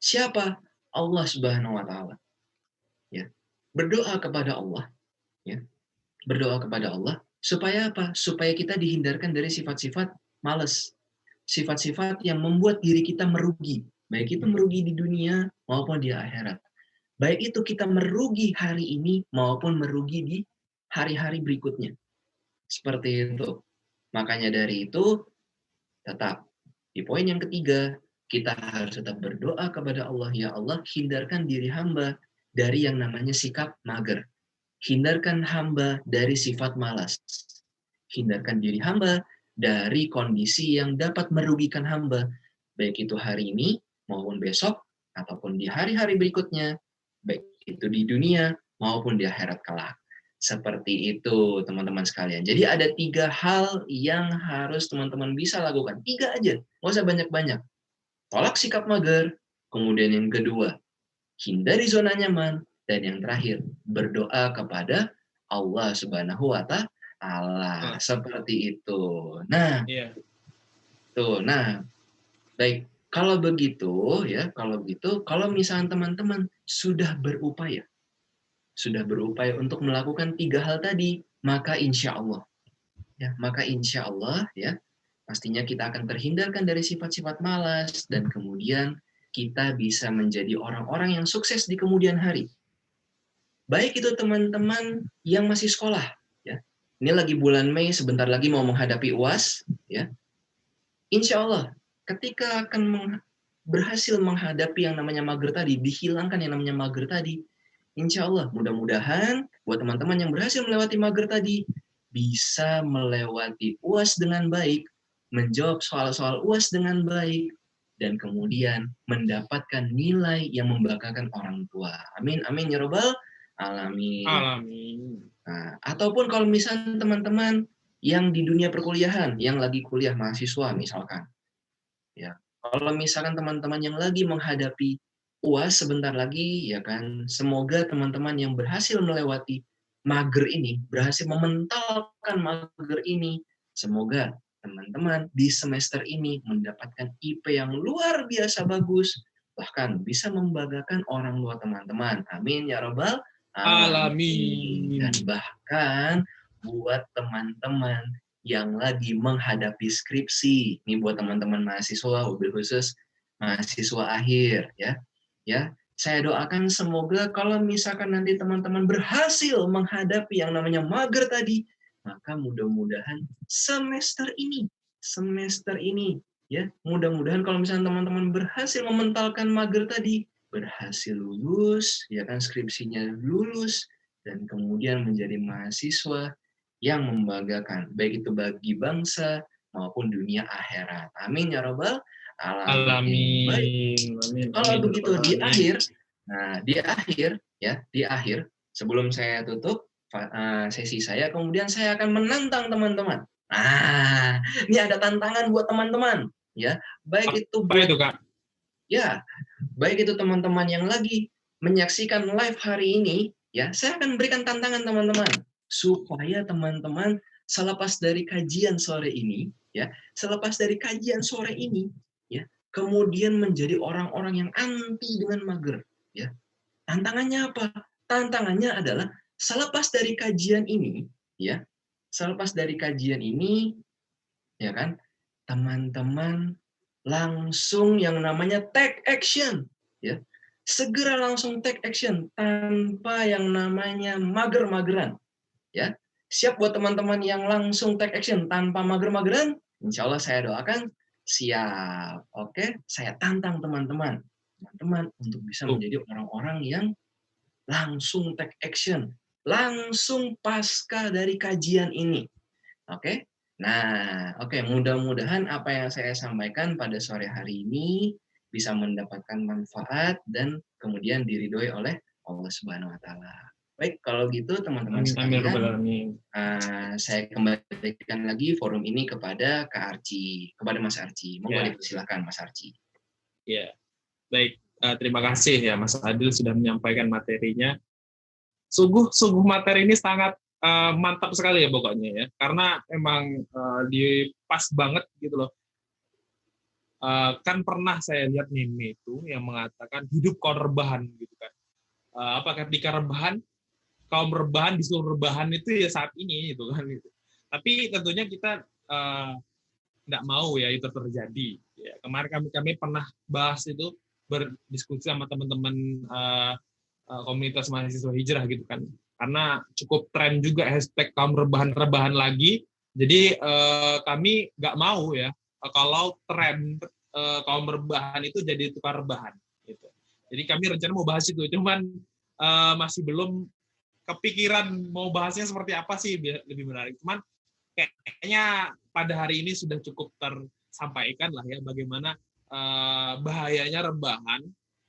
Siapa? Allah Subhanahu wa taala. Ya. Berdoa kepada Allah, ya. Berdoa kepada Allah supaya apa? Supaya kita dihindarkan dari sifat-sifat malas. Sifat-sifat yang membuat diri kita merugi, baik itu merugi di dunia maupun di akhirat. Baik itu kita merugi hari ini maupun merugi di hari-hari berikutnya. Seperti itu. Makanya dari itu, tetap di poin yang ketiga, kita harus tetap berdoa kepada Allah, ya Allah, hindarkan diri hamba dari yang namanya sikap mager. Hindarkan hamba dari sifat malas. Hindarkan diri hamba dari kondisi yang dapat merugikan hamba, baik itu hari ini maupun besok, ataupun di hari-hari berikutnya, baik itu di dunia maupun di akhirat kelak. Seperti itu, teman-teman sekalian. Jadi ada 3 hal yang harus teman-teman bisa lakukan. 3 aja, nggak usah banyak-banyak. Tolak sikap mager, kemudian yang kedua, hindari zona nyaman, dan yang terakhir, berdoa kepada Allah Subhanahu wa Ta'ala. Seperti itu. Nah, baik. Kalau begitu, ya, kalau misalnya teman-teman sudah berupaya untuk melakukan 3 hal tadi, maka insya Allah, ya, pastinya kita akan terhindarkan dari sifat-sifat malas dan kemudian kita bisa menjadi orang-orang yang sukses di kemudian hari. Baik itu teman-teman yang masih sekolah, ya. Ini lagi bulan Mei, sebentar lagi mau menghadapi UAS, ya. Insya Allah, ketika akan berhasil menghadapi yang namanya mager tadi, dihilangkan yang namanya mager tadi, insya Allah, mudah-mudahan buat teman-teman yang berhasil melewati mager tadi, bisa melewati UAS dengan baik, menjawab soal-soal UAS dengan baik, dan kemudian mendapatkan nilai yang membanggakan orang tua. Amin, amin ya robbal alamin. Alamin. Nah, ataupun kalau misalnya teman-teman yang di dunia perkuliahan, yang lagi kuliah mahasiswa misalkan, ya. Kalau misalkan teman-teman yang lagi menghadapi UAS sebentar lagi, ya kan, semoga teman-teman yang berhasil melewati mager ini, berhasil mementalkan mager ini, semoga teman-teman di semester ini mendapatkan IP yang luar biasa bagus, bahkan bisa membanggakan orang tua teman-teman. Amin ya robbal alamin. Alamin. Dan bahkan buat teman-teman yang lagi menghadapi skripsi, ini buat teman-teman mahasiswa, wabil khusus mahasiswa akhir, ya. Saya doakan semoga kalau misalkan nanti teman-teman berhasil menghadapi yang namanya mager tadi, maka mudah-mudahan semester ini, ya, mudah-mudahan kalau misalnya teman-teman berhasil mementalkan mager tadi, berhasil lulus, ya kan, skripsinya lulus, dan kemudian menjadi mahasiswa yang membanggakan, baik itu bagi bangsa maupun dunia akhirat. Amin ya robbal alamin. Baik, Alamin. Amin. kalau Amin. begitu di Alamin. akhir, sebelum saya tutup sesi saya, kemudian saya akan menantang teman-teman. Nah, ini ada tantangan buat teman-teman, ya. Baik itu Apa buat itu, Kak? ya, baik itu teman-teman yang lagi menyaksikan live hari ini, ya, saya akan berikan tantangan teman-teman supaya teman-teman selepas dari kajian sore ini, ya, ya, kemudian menjadi orang-orang yang anti dengan mager, ya. Tantangannya apa? Tantangannya adalah selepas dari kajian ini, ya, ya kan, teman-teman langsung yang namanya take action, ya. Segera langsung take action tanpa yang namanya mager-mageran, ya. Siap buat teman-teman yang langsung take action tanpa mager-mageran? Insya Allah saya doakan siap. Oke, saya tantang teman-teman untuk bisa menjadi orang-orang yang langsung take action, langsung pasca dari kajian ini. Oke? Nah, oke, mudah-mudahan apa yang saya sampaikan pada sore hari ini bisa mendapatkan manfaat dan kemudian diridhoi oleh Allah Subhanahu wa taala. Baik, kalau gitu teman-teman sekalian, saya kembalikan lagi forum ini kepada Kak Arci, kepada Mas Arci. Monggo dipersilakan Mas Arci. Ya, baik. Terima kasih ya Mas Adil sudah menyampaikan materinya. Sungguh materi ini sangat mantap sekali ya pokoknya ya, karena emang pas banget gitu loh. Kan pernah saya lihat meme itu yang mengatakan hidup kaum rebahan gitu kan. Apakah ketika kaum rebahan disuruh rebahan itu ya saat ini gitu kan gitu. Tapi tentunya kita nggak mau ya itu terjadi. Ya, kemarin kami pernah bahas itu, berdiskusi sama teman-teman komunitas mahasiswa hijrah gitu kan, karena cukup tren juga hashtag kaum rebahan lagi. Jadi kami nggak mau ya kalau tren kaum rebahan itu jadi tukar rebahan gitu. Jadi kami rencana mau bahas itu, cuman masih belum kepikiran mau bahasnya seperti apa sih biar lebih menarik. Cuman kayaknya pada hari ini sudah cukup tersampaikan lah ya bagaimana bahayanya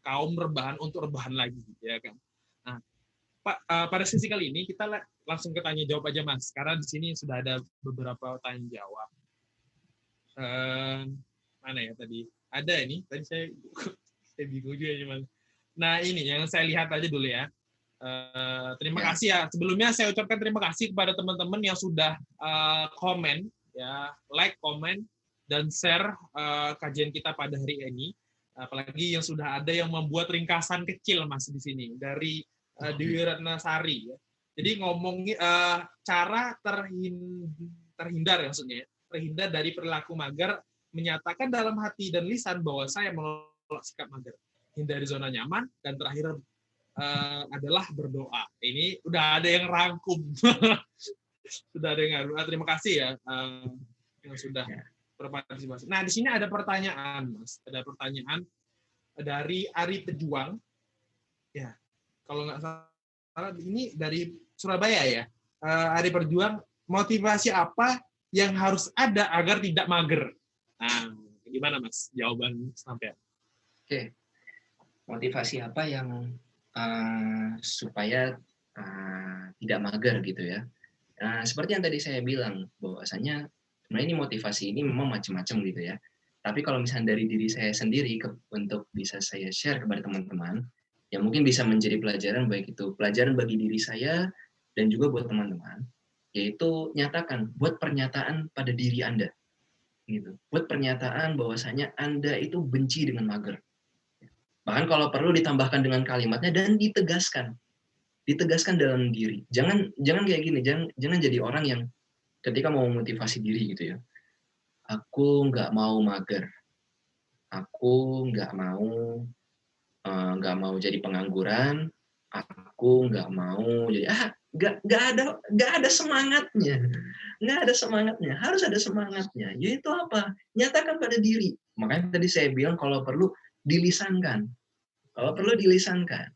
kaum rebahan untuk rebahan lagi, ya kan. Nah, Pak, pada sesi kali ini kita langsung ke tanya jawab aja Mas, karena di sini sudah ada beberapa tanya jawab. Mana ya tadi? Ada ini, tadi saya bingung juga ya Mas. Nah ini yang saya lihat aja dulu ya. Terima kasih ya. Sebelumnya saya ucapkan terima kasih kepada teman-teman yang sudah komen, ya, like, komen, dan share kajian kita pada hari ini. Apalagi yang sudah ada yang membuat ringkasan kecil Mas di sini dari Dewi Ratnasari. Ya. Jadi ngomongin cara terhindar ya maksudnya, terhindar dari perilaku mager, menyatakan dalam hati dan lisan bahwa saya menolak sikap mager, hindari zona nyaman, dan terakhir adalah berdoa. Ini udah ada yang rangkum. Sudah ada yang ngaruh. Terima kasih ya yang sudah berpartisipasi. Nah, di sini ada pertanyaan, Mas. Ada pertanyaan dari Ari Pejuang. Ya, kalau nggak salah ini dari Surabaya ya. Ari Pejuang, motivasi apa yang harus ada agar tidak mager? Nah, Gimana Mas jawaban sampai? Oke, motivasi apa yang supaya tidak mager gitu ya? Seperti yang tadi saya bilang, bahwasanya sebenarnya ini motivasi ini memang macam-macam gitu ya. Tapi kalau misalnya dari diri saya sendiri untuk bisa saya share kepada teman-teman, yang mungkin bisa menjadi pelajaran, baik itu pelajaran bagi diri saya dan juga buat teman-teman, yaitu nyatakan, buat pernyataan pada diri Anda. Gitu. Buat pernyataan bahwasanya Anda itu benci dengan mager. Bahkan kalau perlu ditambahkan dengan kalimatnya dan ditegaskan. Ditegaskan dalam diri. Jangan kayak gini, jangan jadi orang yang ketika mau memotivasi diri gitu ya. Aku nggak mau mager. Aku nggak mau jadi pengangguran. Aku nggak mau jadi nggak ada semangatnya. Nggak ada semangatnya. Harus ada semangatnya. Yaitu apa? Nyatakan pada diri. Makanya tadi saya bilang kalau perlu dilisankan. Kalau perlu dilisankan.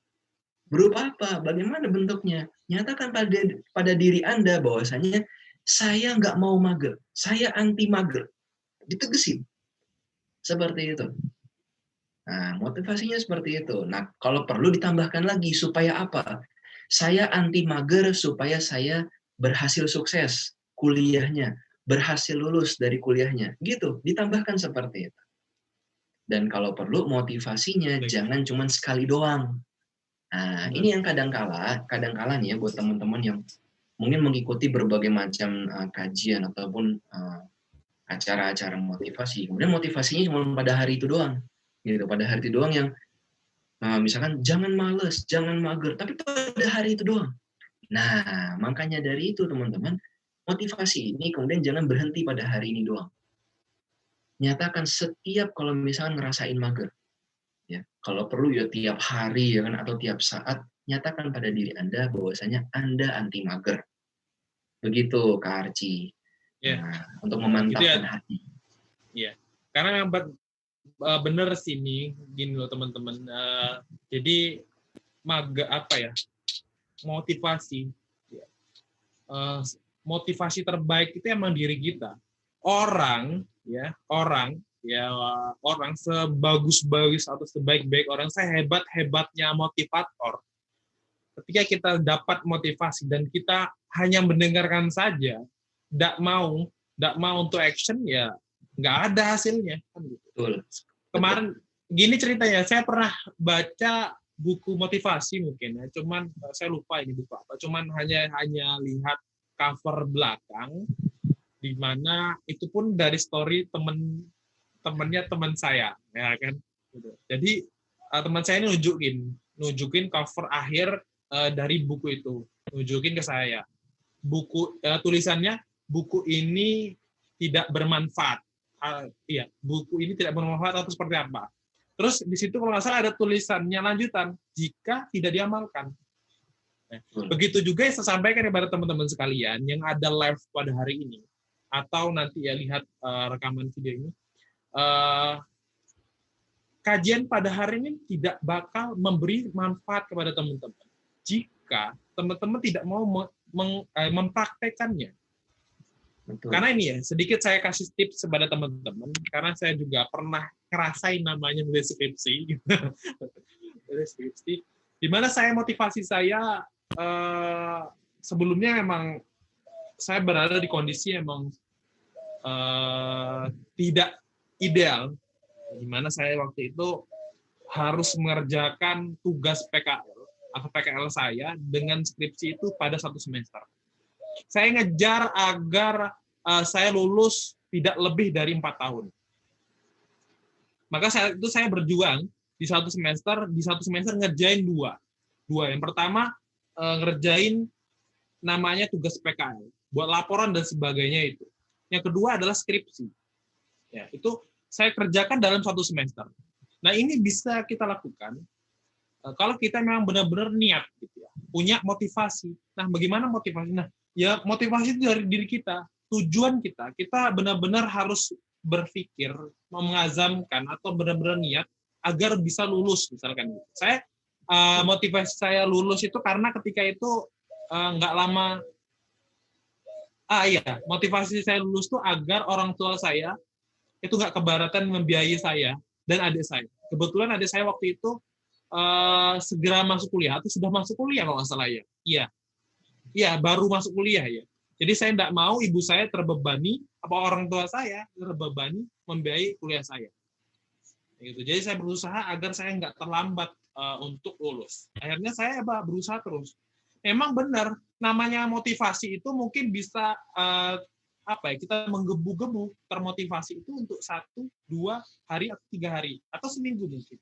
Berupa apa? Bagaimana bentuknya? Nyatakan pada diri Anda bahwasanya saya nggak mau mager, saya anti mager. Ditegesin. Seperti itu. Nah, motivasinya seperti itu. Nah, kalau perlu ditambahkan lagi, supaya apa? Saya anti mager supaya saya berhasil sukses kuliahnya, berhasil lulus dari kuliahnya. Gitu, ditambahkan seperti itu. Dan kalau perlu motivasinya jangan cuma sekali doang. Nah, ini yang kadang-kala nih ya buat teman-teman yang mungkin mengikuti berbagai macam kajian ataupun acara-acara motivasi. Kemudian motivasinya cuma pada hari itu doang. Gitu, pada hari itu doang yang misalkan jangan males, jangan mager, tapi pada hari itu doang. Nah, makanya dari itu teman-teman, motivasi ini kemudian jangan berhenti pada hari ini doang. Nyatakan setiap kalau misalkan ngerasain mager. Ya, kalau perlu ya tiap hari ya kan atau tiap saat nyatakan pada diri Anda bahwasanya Anda anti mager. Begitu Kak Arci. Ya. Untuk memantapkan gitu ya. hati. Iya. Karena yang bener sih ini gini loh teman-teman. Jadi motivasi motivasi terbaik itu emang diri kita. Orang sebagus-bagus atau sebaik-baik orang, sehebat-hebatnya motivator, ketika kita dapat motivasi dan kita hanya mendengarkan saja, tidak mau untuk action, ya nggak ada hasilnya. Betul. Kemarin gini ceritanya, saya pernah baca buku motivasi mungkin ya, cuman saya lupa ini buku apa, cuman hanya lihat cover belakang, di mana itu pun dari story teman saya, ya kan. Jadi teman saya ini nunjukin cover akhir dari buku itu, nunjukin ke saya. Tulisannya, buku ini tidak bermanfaat. Buku ini tidak bermanfaat atau seperti apa. Terus di situ kalau nggak salah ada tulisannya lanjutan, jika tidak diamalkan. Begitu juga yang saya sampaikan kepada teman-teman sekalian yang ada live pada hari ini, atau nanti ya lihat rekaman video ini, kajian pada hari ini tidak bakal memberi manfaat kepada teman-teman jika teman-teman tidak mau mempraktekannya. Betul. Karena ini ya, sedikit saya kasih tips kepada teman-teman, karena saya juga pernah ngerasain namanya nulis skripsi. Di mana saya motivasi saya sebelumnya memang saya berada di kondisi memang tidak ideal, di mana saya waktu itu harus mengerjakan tugas PKL atau PKL saya dengan skripsi itu pada 1 semester. Saya ngejar agar saya lulus tidak lebih dari 4 tahun. Maka saat itu saya berjuang di 1 semester ngerjain dua. Yang pertama ngerjain namanya tugas PKL, buat laporan dan sebagainya itu. Yang kedua adalah skripsi. Ya, itu saya kerjakan dalam 1 semester. Nah, ini bisa kita lakukan kalau kita memang benar-benar niat gitu ya, punya motivasi. Nah, bagaimana motivasi? Nah, ya motivasi itu dari diri kita, tujuan kita benar-benar harus berpikir, mengazamkan atau benar-benar niat agar bisa lulus misalkan. Saya motivasi saya lulus itu karena ketika itu nggak lama. Motivasi saya lulus itu agar orang tua saya itu nggak keberatan membiayai saya dan adik saya. Kebetulan adik saya waktu itu segera masuk kuliah atau sudah masuk kuliah kalau nggak salah ya. Iya, iya baru masuk kuliah ya. Jadi saya tidak mau ibu saya terbebani, apa orang tua saya terbebani membiayai kuliah saya. Gitu. Jadi saya berusaha agar saya nggak terlambat untuk lulus. Akhirnya saya berusaha terus. Memang benar, namanya motivasi itu mungkin bisa apa ya, kita menggebu-gebu termotivasi itu untuk 1, 2 hari atau 3 hari atau seminggu mungkin.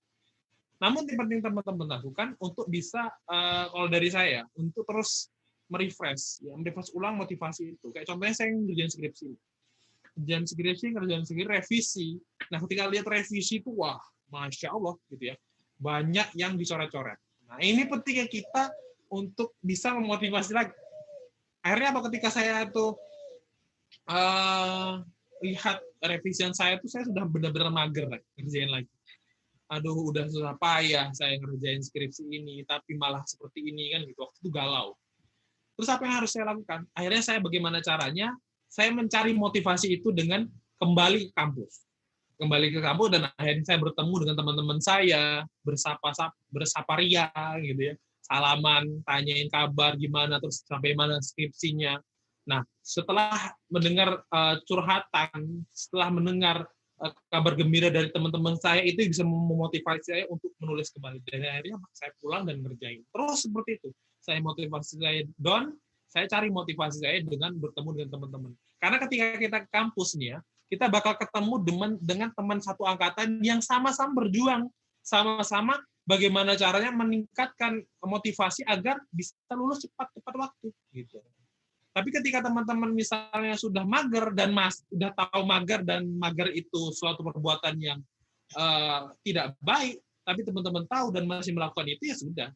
Namun yang penting teman-teman lakukan untuk bisa kalau dari saya untuk terus merefresh ulang motivasi itu. Kayak contohnya saya ngerjain skripsi, revisi. Nah, ketika lihat revisi itu, wah, masya Allah gitu ya, banyak yang dicoret-coret. Nah, ini pentingnya kita untuk bisa memotivasi lagi. Akhirnya apa? Ketika saya tuh lihat revisian saya tuh, saya sudah benar-benar mager ngerjain lagi. Aduh, udah susah payah saya ngerjain skripsi ini, tapi malah seperti ini kan gitu. Waktu itu galau. Terus apa yang harus saya lakukan? Akhirnya saya bagaimana caranya? Saya mencari motivasi itu dengan kembali ke kampus. Kembali ke kampus dan akhirnya saya bertemu dengan teman-teman saya, bersapa ria gitu ya. Salaman, tanyain kabar gimana, terus sampai mana skripsinya. Nah, setelah mendengar curhatan, setelah mendengar kabar gembira dari teman-teman saya, itu bisa memotivasi saya untuk menulis kembali. Dan akhirnya saya pulang dan ngerjain. Terus seperti itu. Saya motivasi saya down, saya cari motivasi saya dengan bertemu dengan teman-teman. Karena ketika kita ke kampus nih ya, kita bakal ketemu dengan teman satu angkatan yang sama-sama berjuang, sama-sama bagaimana caranya meningkatkan motivasi agar bisa lulus cepat waktu gitu. Tapi ketika teman-teman misalnya sudah mager dan sudah tahu mager itu suatu perbuatan yang tidak baik, tapi teman-teman tahu dan masih melakukan itu, ya sudah,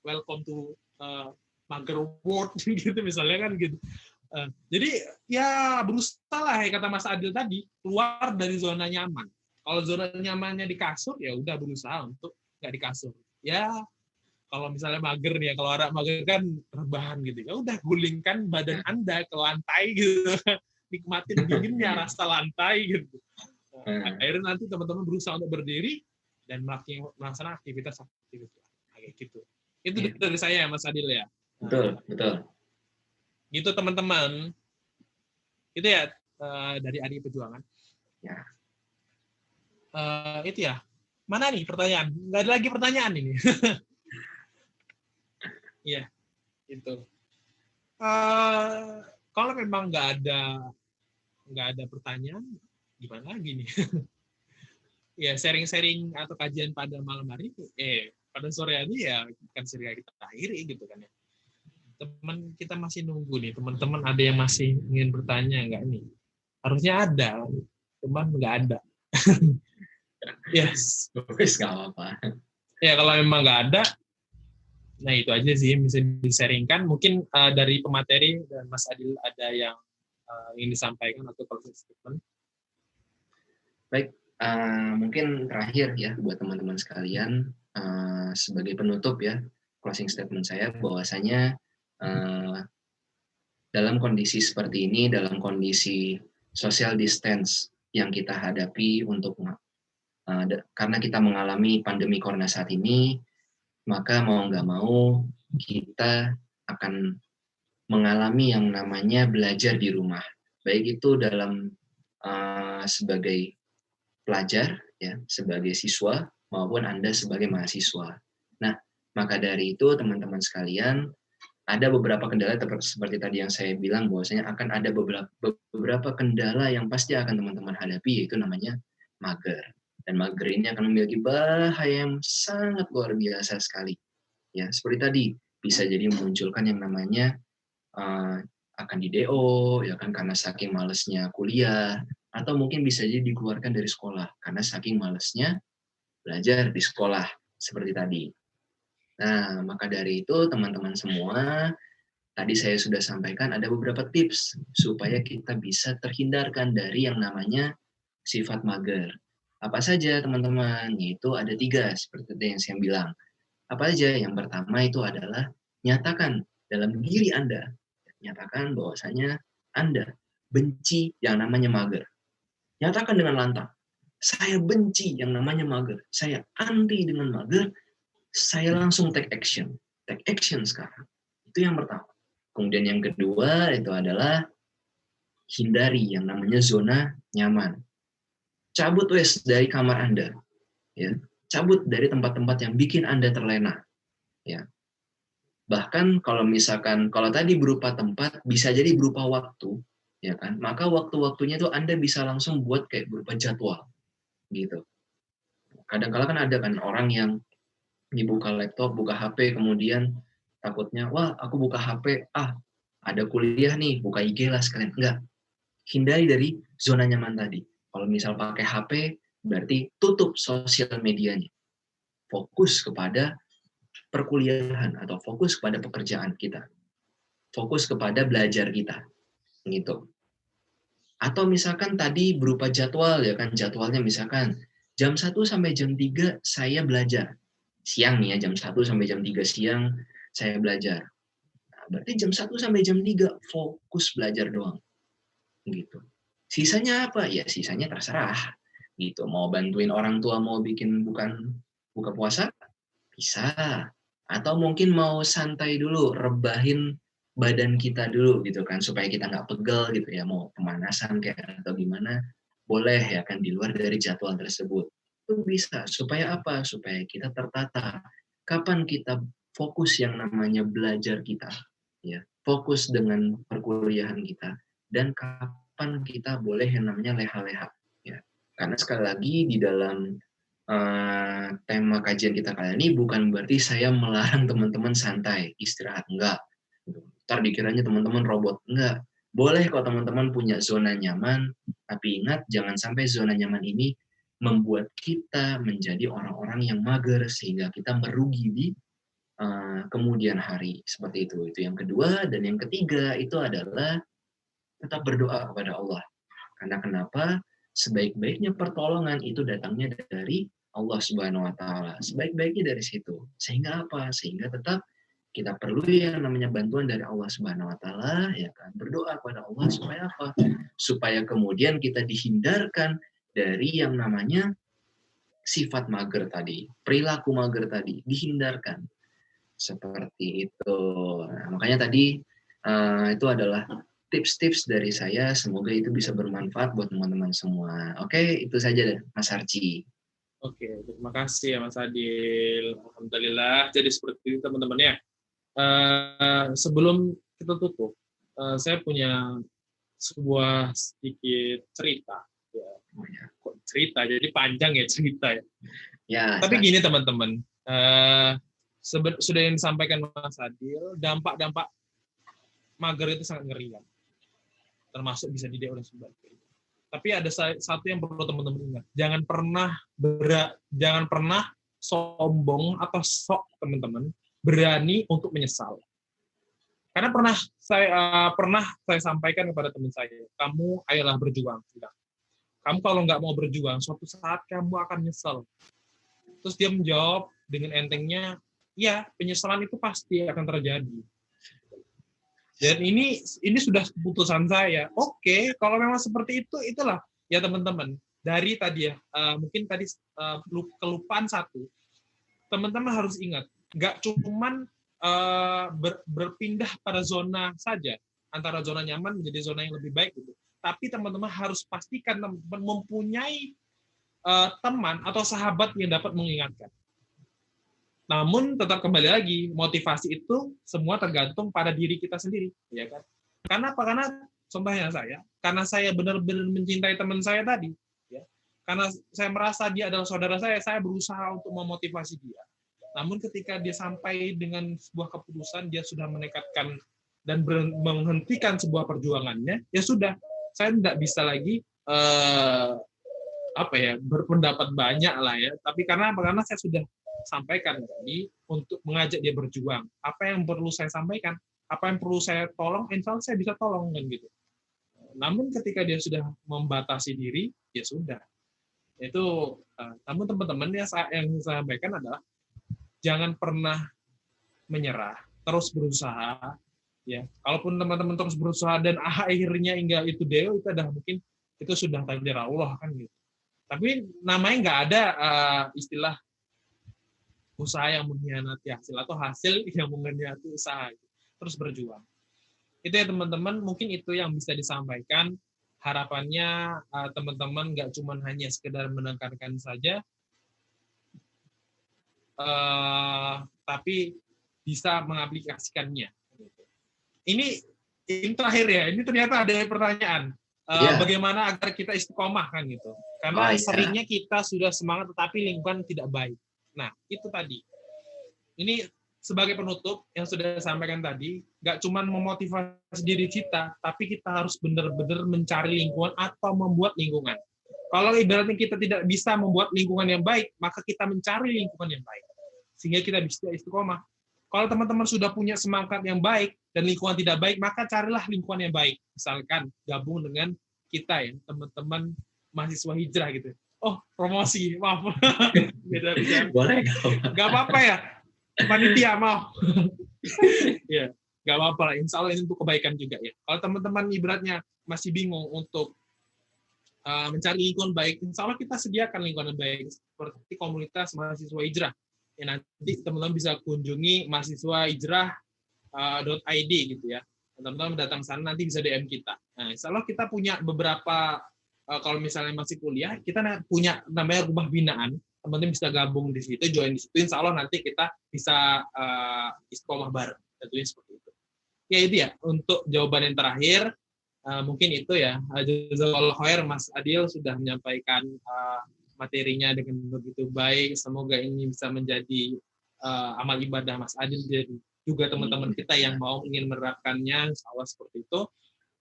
welcome to mager world gitu misalnya kan gitu. Jadi ya berusaha lah, ya kata Mas Adil tadi, keluar dari zona nyaman. Kalau zona nyamannya di kasur, ya udah berusaha untuk nggak di kasur. Ya kalau misalnya mager nih ya, kalau orang mager kan rebahan gitu. Ya udah gulingkan badan Anda ke lantai gitu. Nikmatin dinginnya rasa lantai gitu. Akhirnya nanti teman-teman berusaha untuk berdiri dan melaksanakan aktivitas kayak gitu. Itu dari saya Mas Adil ya. Betul. Gitu teman-teman. Itu ya dari Adi Perjuangan. Ya. Itu ya. Mana nih pertanyaan? Nggak ada lagi pertanyaan ini. Iya, itu. Kalau memang nggak ada pertanyaan, gimana lagi nih? Ya sharing-sharing atau kajian pada malam hari, pada sore hari ya kan sering kita akhiri gitu kan ya. Teman kita masih nunggu nih, teman-teman ada yang masih ingin bertanya nggak nih? Harusnya ada, cuman nggak ada. Yes. Wis nggak apa-apa. Ya kalau memang nggak ada, nah itu aja sih yang bisa disaringkan. Mungkin dari pemateri dan Mas Adil ada yang ingin disampaikan atau closing statement. Baik, mungkin terakhir ya buat teman-teman sekalian, sebagai penutup ya, closing statement saya bahwasanya dalam kondisi seperti ini, dalam kondisi social distance yang kita hadapi karena kita mengalami pandemi corona saat ini, maka mau nggak mau kita akan mengalami yang namanya belajar di rumah, baik itu dalam sebagai pelajar, ya, sebagai siswa, maupun Anda sebagai mahasiswa. Nah, maka dari itu teman-teman sekalian, ada beberapa kendala seperti tadi yang saya bilang, bahwasanya akan ada beberapa kendala yang pasti akan teman-teman hadapi, yaitu namanya mager. Dan mager ini akan memiliki bahaya yang sangat luar biasa sekali. Ya, seperti tadi, bisa jadi memunculkan yang namanya akan di DO, ya kan, karena saking malesnya kuliah, atau mungkin bisa jadi dikeluarkan dari sekolah karena saking malesnya belajar di sekolah seperti tadi. Nah, maka dari itu teman-teman semua, tadi saya sudah sampaikan ada beberapa tips supaya kita bisa terhindarkan dari yang namanya sifat mager. Apa saja teman-teman? Yaitu ada 3 seperti yang saya bilang. Apa aja? Yang pertama itu adalah nyatakan dalam diri Anda, nyatakan bahwasanya Anda benci yang namanya mager. Nyatakan dengan lantang, saya benci yang namanya mager, saya anti dengan mager, saya langsung take action. Take action sekarang. Itu yang pertama. Kemudian yang kedua itu adalah hindari yang namanya zona nyaman. Cabut wes dari kamar Anda, ya. Cabut dari tempat-tempat yang bikin Anda terlena, ya. Bahkan kalau misalkan kalau tadi berupa tempat, bisa jadi berupa waktu, ya kan? Maka waktu-waktunya itu Anda bisa langsung buat kayak berupa jadwal, gitu. Kadang-kala kan ada kan orang yang dibuka laptop, buka HP, kemudian takutnya, wah aku buka HP, ada kuliah nih, buka IG lah sekalian. Enggak, hindari dari zona nyaman tadi. Kalau misal pakai HP, berarti tutup sosial medianya. Fokus kepada perkuliahan atau fokus kepada pekerjaan kita. Fokus kepada belajar kita. Gitu. Atau misalkan tadi berupa jadwal, ya kan, jadwalnya misalkan jam 1 sampai jam 3 saya belajar. Siang nih ya, jam 1 sampai jam 3 siang saya belajar. Nah, berarti jam 1 sampai jam 3 fokus belajar doang. Gitu. Sisanya apa? Ya sisanya terserah. Gitu. Mau bantuin orang tua mau bikin buka puasa? Bisa. Atau mungkin mau santai dulu, rebahin badan kita dulu gitu kan, supaya kita nggak pegel gitu ya, mau pemanasan kayak atau gimana, boleh ya kan, di luar dari jadwal tersebut. Itu bisa. Supaya apa? Supaya kita tertata. Kapan kita fokus yang namanya belajar kita, ya, fokus dengan perkuliahan kita, dan kapan kita boleh yang namanya leha-leha, ya. Karena sekali lagi di dalam tema kajian kita kali ini bukan berarti saya melarang teman-teman santai, istirahat, enggak. Ntar dikiranya teman-teman robot, enggak. Boleh kok teman-teman punya zona nyaman, tapi ingat jangan sampai zona nyaman ini membuat kita menjadi orang-orang yang mager sehingga kita merugi di kemudian hari. Seperti itu. Itu yang kedua. Dan yang ketiga itu adalah tetap berdoa kepada Allah. Karena kenapa? Sebaik-baiknya pertolongan itu datangnya dari Allah Subhanahu wa taala. Sebaik-baiknya dari situ. Sehingga apa? Sehingga tetap kita perlu yang namanya bantuan dari Allah Subhanahu wa taala, ya kan? Berdoa kepada Allah supaya apa? Supaya kemudian kita dihindarkan dari yang namanya sifat mager tadi, perilaku mager tadi, dihindarkan. Seperti itu. Nah, makanya tadi itu adalah tips-tips dari saya. Semoga itu bisa bermanfaat buat teman-teman semua. Oke, itu saja deh, Mas Arci. Oke, terima kasih ya Mas Adil. Alhamdulillah. Jadi seperti itu teman-teman ya. Sebelum kita tutup, saya punya sebuah sedikit cerita. Ya. Kok cerita? Jadi panjang ya cerita ya. Ya. Tapi gini teman-teman, sudah yang disampaikan Mas Adil, dampak-dampak mager itu sangat ngeri, termasuk bisa didik oleh sebab. Tapi ada satu yang perlu teman-teman ingat, jangan pernah sombong atau sok teman-teman berani untuk menyesal. Karena pernah saya sampaikan kepada teman saya, kamu ayolah berjuang. Kamu kalau nggak mau berjuang, suatu saat kamu akan nyesel. Terus dia menjawab dengan entengnya, ya penyesalan itu pasti akan terjadi. Dan ini sudah keputusan saya. Oke, kalau memang seperti itu, itulah ya teman-teman. Dari tadi ya, mungkin tadi kelupaan satu. Teman-teman harus ingat, nggak cuman berpindah pada zona saja, antara zona nyaman menjadi zona yang lebih baik gitu. Tapi teman-teman harus pastikan teman-teman mempunyai teman atau sahabat yang dapat mengingatkan. Namun tetap kembali lagi, motivasi itu semua tergantung pada diri kita sendiri, ya kan? Karena apa? Karena contohnya karena saya benar-benar mencintai teman saya tadi, ya. Karena saya merasa dia adalah saudara saya berusaha untuk memotivasi dia. Namun ketika dia sampai dengan sebuah keputusan, dia sudah menekatkan dan menghentikan sebuah perjuangannya, ya sudah, saya tidak bisa lagi berpendapat banyak lah ya. Tapi karena saya sudah sampaikan tadi untuk mengajak dia berjuang. Apa yang perlu saya sampaikan, apa yang perlu saya tolong, insya Allah saya bisa tolong kan gitu. Namun ketika dia sudah membatasi diri, ya sudah. Itu. Namun teman-teman yang saya sampaikan adalah jangan pernah menyerah, terus berusaha. Ya, kalaupun teman-teman terus berusaha dan akhirnya hingga itu adalah mungkin itu sudah takdir Allah kan gitu. Tapi namanya nggak ada istilah usaha yang mengkhianati hasil atau hasil yang mengkhianati usaha. Terus berjuang. Itu ya teman-teman, mungkin itu yang bisa disampaikan. Harapannya teman-teman nggak cuma hanya sekedar menekankan saja, tapi bisa mengaplikasikannya. Ini terakhir ya, ini ternyata ada pertanyaan. Bagaimana agar kita istiqomah kan gitu. Karena seringnya kita sudah semangat tetapi lingkungan tidak baik. Nah, itu tadi. Ini sebagai penutup yang sudah saya sampaikan tadi, nggak cuma memotivasi diri kita, tapi kita harus benar-benar mencari lingkungan atau membuat lingkungan. Kalau ibaratnya kita tidak bisa membuat lingkungan yang baik, maka kita mencari lingkungan yang baik. Sehingga kita bisa istiqomah. Kalau teman-teman sudah punya semangat yang baik dan lingkungan tidak baik, maka carilah lingkungan yang baik. Misalkan gabung dengan kita ya, teman-teman mahasiswa hijrah gitu. Oh, promosi, maaf. Beda-beda. Boleh. Nggak apa-apa ya. Panitia mau. Ya, nggak apa-apa lah. Insya Allah ini untuk kebaikan juga ya. Kalau teman-teman ibaratnya masih bingung untuk mencari lingkungan baik, insya Allah kita sediakan lingkungan baik seperti komunitas mahasiswa hijrah. Ya, nanti teman-teman bisa kunjungi mahasiswahijrah.id gitu ya. Teman-teman datang sana nanti bisa DM kita. Nah, insya Allah kita punya beberapa, kalau misalnya masih kuliah, kita punya namanya rumah binaan. Teman-teman bisa gabung di situ, join di situ. Insya Allah nanti kita bisa istiqomah bareng. Tentunya seperti itu. Ya itu ya, untuk jawaban yang terakhir, mungkin itu ya. Jazakallahu khair, Mas Adil sudah menyampaikan materinya dengan begitu baik. Semoga ini bisa menjadi amal ibadah Mas Adil dan juga teman-teman kita yang ingin menerapkannya, insya Allah seperti itu.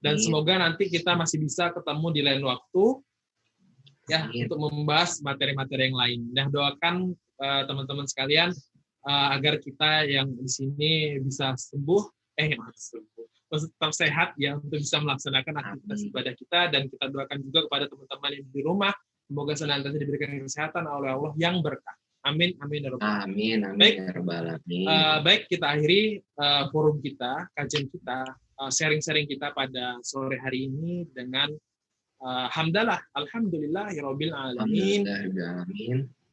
Dan semoga nanti kita masih bisa ketemu di lain waktu ya untuk membahas materi-materi yang lain. Nah, doakan teman-teman sekalian agar kita yang di sini bisa sembuh, tetap sehat ya untuk bisa melaksanakan aktivitas ibadah kita, dan kita doakan juga kepada teman-teman yang di rumah semoga senantiasa diberikan kesehatan oleh Allah yang berkah. Amin, amin, ya Rabbal alamin. Baik, baik, kita akhiri forum kita, kajian kita, sharing-sharing kita pada sore hari ini dengan hamdalah, alhamdulillahirabbil alamin.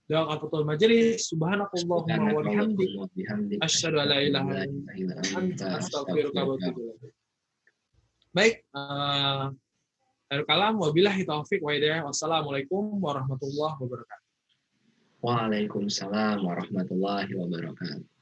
Doa kafatul majelis, subhanakallahumma wa bihamdik, asyhadu an la ilaha illa anta, astaghfiruka wa atubu ilaik. Baik, akhir kalam, wabillahi taufiq wa hidayah. Wassalamualaikum warahmatullahi wabarakatuh. Waalaikumsalam warahmatullahi wabarakatuh.